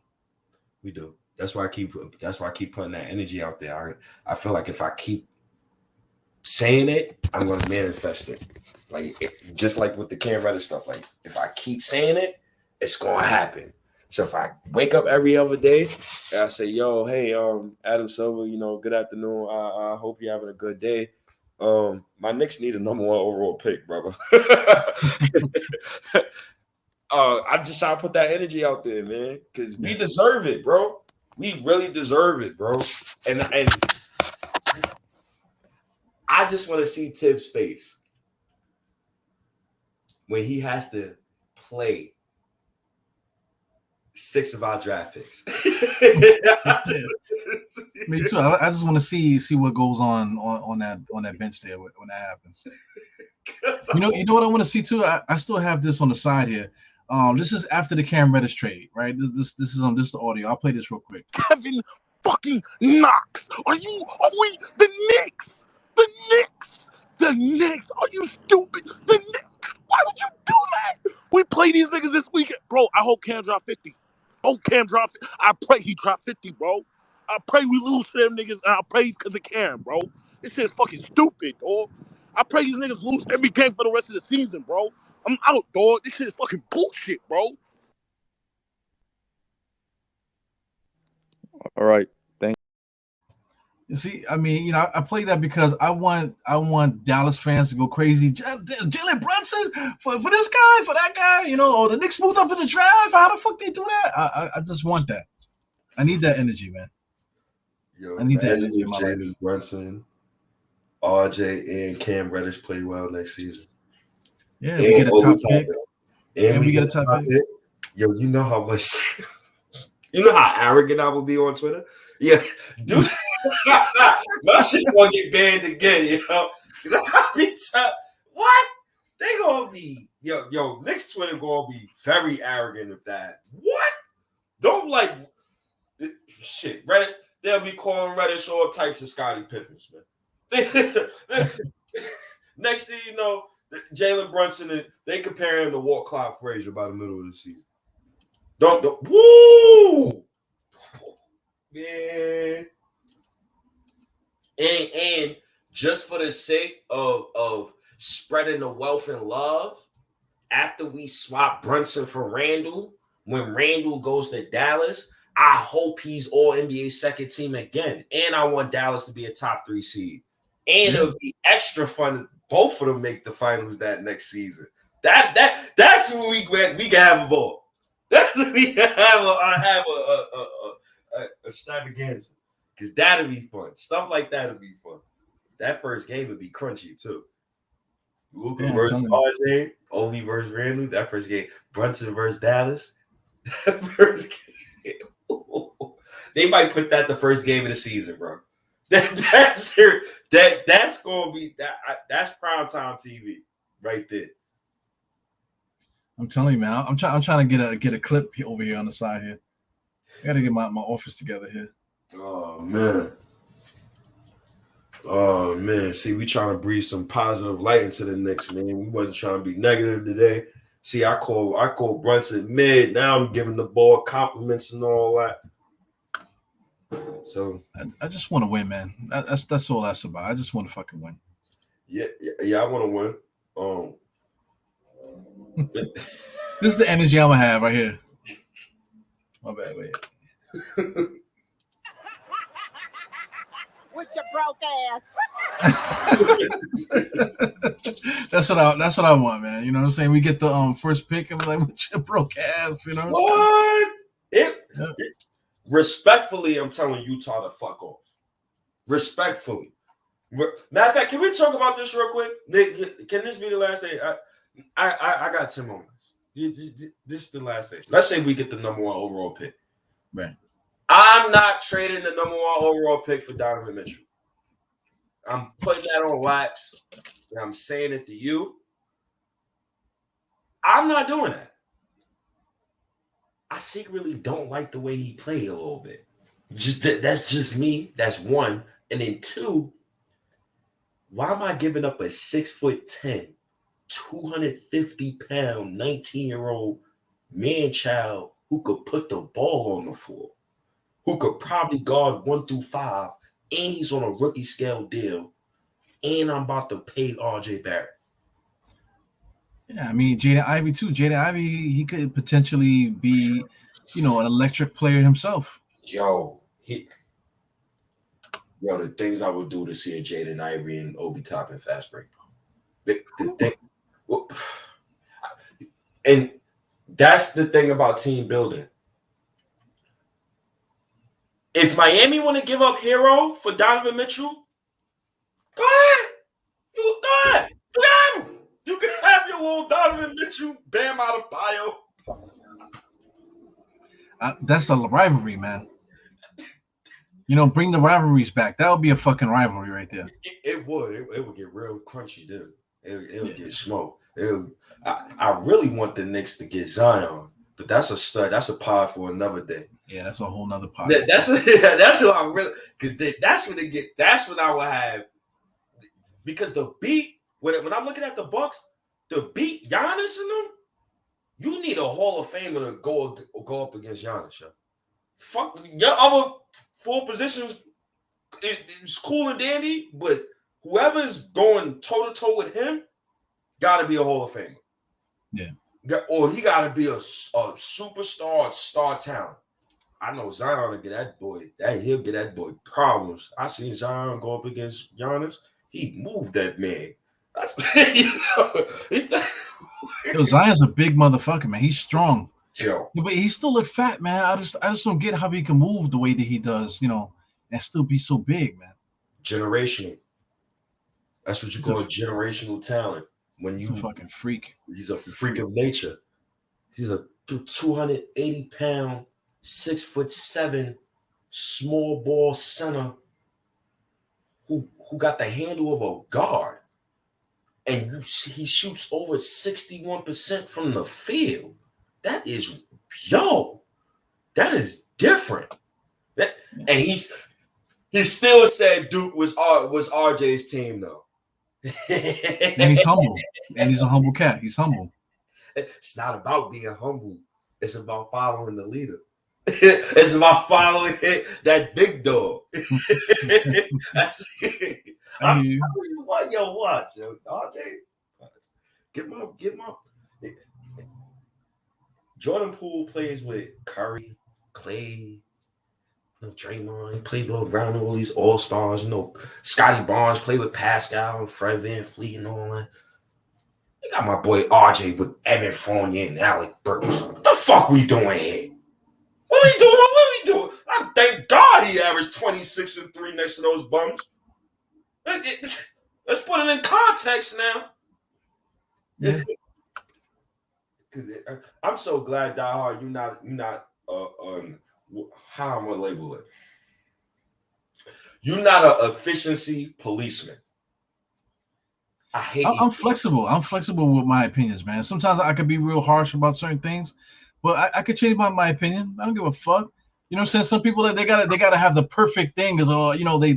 We do. That's why I keep putting that energy out there. I feel like if I keep saying it, I'm going to manifest it. Just like with the Cam Reddish stuff. Like, if I keep saying it, it's going to happen. So if I wake up every other day and I say, yo, hey, Adam Silver, good afternoon. I hope you're having a good day. My Knicks need a number 1 overall pick, brother. I just try to put that energy out there, man, because we deserve it, bro. We really deserve it, bro. And I just want to see Tibbs' face when he has to play 6 of our draft picks. Me too. I just want to see what goes on that bench there when that happens. You know what I want to see too. I still have this on the side here. This is after the Cam Reddish trade, right? This is the audio. I'll play this real quick. Kevin fucking Knox. Are we the Knicks? The Knicks The Knicks? Are you stupid? The Knicks? Why would you do that? We play these niggas this weekend. Bro, I hope Cam drop 50. Oh, Cam drop 50. I pray he drop 50, bro. I pray we lose to them niggas, and I pray it's because of Cam, bro. This shit is fucking stupid, dog. I pray these niggas lose every game for the rest of the season, bro. I'm out, dog. This shit is fucking bullshit, bro. All right. Thank You see, I mean, I play that because I want Dallas fans to go crazy. Jalen Brunson for this guy, for that guy, or the Knicks moved up in the draft. How the fuck they do that? I just want that. I need that energy, man. Yo, I need that energy in my life. Jalen Brunson, RJ, and Cam Reddish play well next season. Yeah, we get a top pick. And we get a top pick. Yo, you know how much you know how arrogant I would be on Twitter? Yeah, dude. My shit gonna get banned again, what? They gonna be Knicks Twitter gonna be very arrogant of that. What? Don't like shit. Reddit, they'll be calling Reddish all types of Scottie Pippins, man. Next thing you know, Jalen Brunson, they compare him to Walt Clyde Frazier by the middle of the season. Don't woo! Man. And just for the sake of spreading the wealth and love, after we swap Brunson for Randall, when Randall goes to Dallas, I hope he's all NBA second team again. And I want Dallas to be a top 3 seed. And it'll be extra fun. Both of them make the finals that next season. That's when we can have a ball. That's when we can have a extravaganza. Because that'll be fun. Stuff like that'll be fun. That first game would be crunchy too. Luka versus RJ, Obi versus Randall. That first game. Brunson versus Dallas. That first game. They might put that the first game of the season, bro. That's gonna be that's primetime TV right there. I'm telling you, man. I'm trying to get a clip over here on the side here. I gotta get my office together here. Oh man. See, we trying to breathe some positive light into the Knicks, man. We wasn't trying to be negative today. See, I call Brunson mid. Now I'm giving the ball compliments and all that. So I just want to win, man. That's all that's about. I just want to fucking win. Yeah, I want to win. This is the energy I'm gonna have right here. My bad, wait. With your broke ass. That's what I want, man. You know what I'm saying? We get the first pick and we're like, with your broke ass, you know what? Respectfully, I'm telling Utah to fuck off. Respectfully. Matter of fact, can we talk about this real quick? Can this be the last day? I got 10 moments. This is the last day. Let's say we get the number 1 overall pick. Right. I'm not trading the number 1 overall pick for Donovan Mitchell. I'm putting that on wax. And I'm saying it to you. I'm not doing that. I secretly don't like the way he played a little bit. That's just me. That's one. And then 2, why am I giving up a 6'10", 250-pound, 19-year-old man-child who could put the ball on the floor, who could probably guard 1 through 5, and he's on a rookie scale deal, and I'm about to pay RJ Barrett? Yeah, I mean, Jaden Ivey too. Jaden Ivey, he could potentially be, an electric player himself. The things I would do to see a Jaden Ivey and Obi Toppin fast break. And that's the thing about team building. If Miami want to give up Hero for Donovan Mitchell, go ahead. You can have your little Donovan Mitchell, Bam Adebayo. That's a rivalry, man. Bring the rivalries back. That would be a fucking rivalry right there. It would. It would get real crunchy, dude. It would get smoked. I really want the Knicks to get Zion, but that's a stud. That's a pod for another day. Yeah, that's a whole nother pod. That's what I really, because that's when I will have because the beat when I'm looking at the Bucks, the beat Giannis and them, you need a Hall of Famer to go up against Giannis. Yo. Fuck your other 4 positions. It's cool and dandy, but whoever's going toe to toe with him, gotta be a Hall of Famer. Yeah. Or he gotta be a superstar, star talent. I know Zion will get that boy. He'll get that boy problems. I seen Zion go up against Giannis. He moved that man. That's Yo, Zion's a big motherfucker, man. He's strong. Yo. Yeah, but he still look fat, man. I just don't get how he can move the way that he does, and still be so big, man. Generational. That's what you call generational talent. When He's a fucking freak. He's a freak of nature. He's a 280-pound, 6'7", small ball center who got the handle of a guard. And he shoots over 61% from the field. That is different. And he still said Duke was RJ's team though. And he's humble. And he's a humble cat. He's humble. It's not about being humble. It's about following the leader. It's about following that big dog. That's it. I'm telling you what, watch, RJ. Get my. Jordan Poole plays with Curry, Clay, Draymond. He plays with around all these all-stars. Scotty Barnes played with Pascal and Fred VanVleet and all that. They got my boy RJ with Evan Fournier and Alec Burks. What the fuck we doing here? What we doing? I thank God he averaged 26 and 3 next to those bums. Let's put it in context now. Yeah. I'm so glad, Die Hard, you're not how I'm gonna label it. You're not an efficiency policeman. I'm flexible. I'm flexible with my opinions, man. Sometimes I could be real harsh about certain things, but I could change my opinion. I don't give a fuck. You know what I'm saying? Some people they gotta have the perfect thing because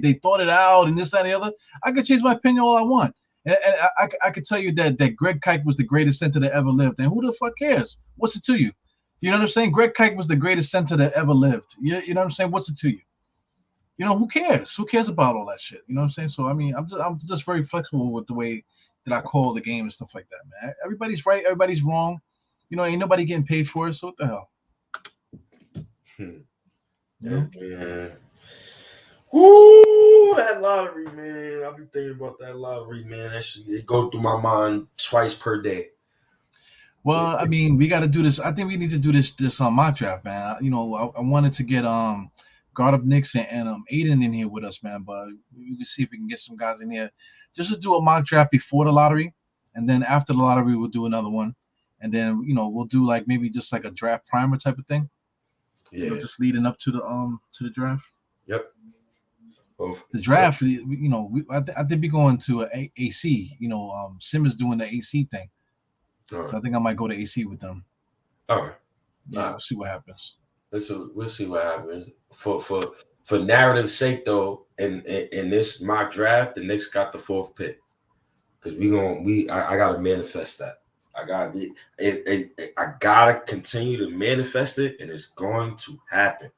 they thought it out and this, that, and the other. I could change my opinion all I want. And I could tell you that Greg Kike was the greatest center that ever lived. And who the fuck cares? What's it to you? You know what I'm saying? Greg Kike was the greatest center that ever lived. You know what I'm saying? What's it to you? Who cares? Who cares about all that shit? You know what I'm saying? So I mean, I'm just very flexible with the way that I call the game and stuff like that, man. Everybody's right, everybody's wrong. Ain't nobody getting paid for it. So what the hell? Yeah. Ooh, that lottery, man. I've been thinking about that lottery, man. That shit, it go through my mind twice per day. Well, I mean, we got to do this. I think we need to do this mock draft, man. I wanted to get guard up Knicks and Aiden in here with us, man. But we can see if we can get some guys in here just to do a mock draft before the lottery, and then after the lottery, we'll do another one, and then we'll do like maybe just like a draft primer type of thing. Yeah, just leading up to the draft. Yep. The draft, I think we're going to a AC. Simmons doing the AC thing, so I think I might go to AC with them. All right. Yeah, we'll see what happens. We'll see what happens. For narrative's sake, though, in this mock draft, the Knicks got the 4th pick because I gotta manifest that. I gotta continue to manifest it, and it's going to happen.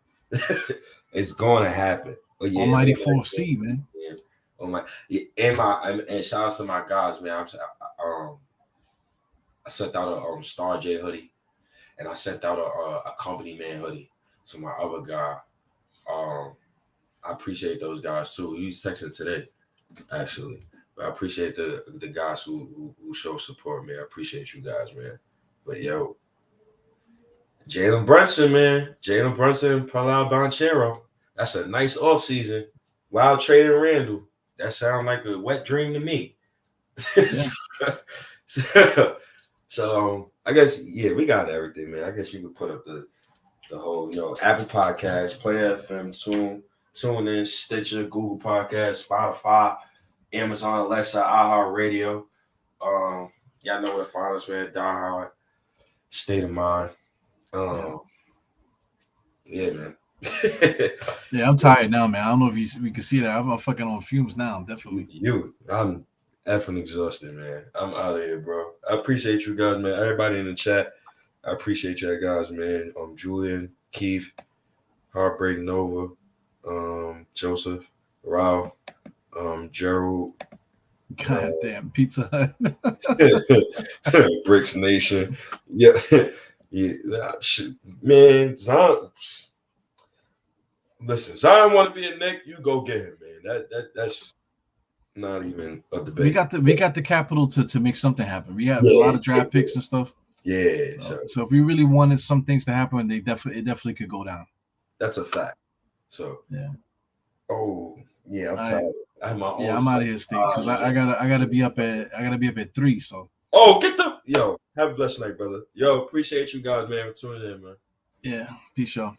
It's going to happen. But yeah, Almighty 4th seed, man. Yeah. Oh my! Yeah, and shout out to my guys, man. I sent out a Star J hoodie, and I sent out a Company Man hoodie to my other guy. I appreciate those guys too. He's texting today, actually. But I appreciate the guys who show support, man. I appreciate you guys, man. But yo, Jalen Brunson, man. Jalen Brunson, Palau Banchero. That's a nice offseason. Wild trading Randall. That sounds like a wet dream to me. Yeah. So I guess, yeah, we got everything, man. I guess you could put up the whole, Apple Podcast, Play FM, Tune in, Stitcher, Google Podcast, Spotify, Amazon, Alexa, iHeartRadio. Y'all know where to find us, man. Die Hard, State of Mind. Yeah, man. Yeah, I'm tired now, man. I don't know if we can see that. I'm fucking on fumes now, definitely. effing exhausted, man. I'm out of here, bro. I appreciate you guys, man. Everybody in the chat, I appreciate you guys, man. Julian, Keith, Heartbreak Nova, Joseph, Ralph, Gerald, God damn, Pizza Hut. Bricks Nation. Yeah. Yeah. Man, Zion. Listen, Zion want to be a Knick, you go get him, man. That's not even a debate. We got the capital to make something happen. We have a lot of draft picks and stuff. Yeah. So if we really wanted some things to happen, it definitely could go down. That's a fact. So yeah. Oh yeah, I'm tired. I have my own. Yeah, I'm out of here, Steve, because I gotta be up at 3. So. Oh, have a blessed night, brother. Yo, appreciate you guys, man, for tuning in, man. Yeah, peace, y'all.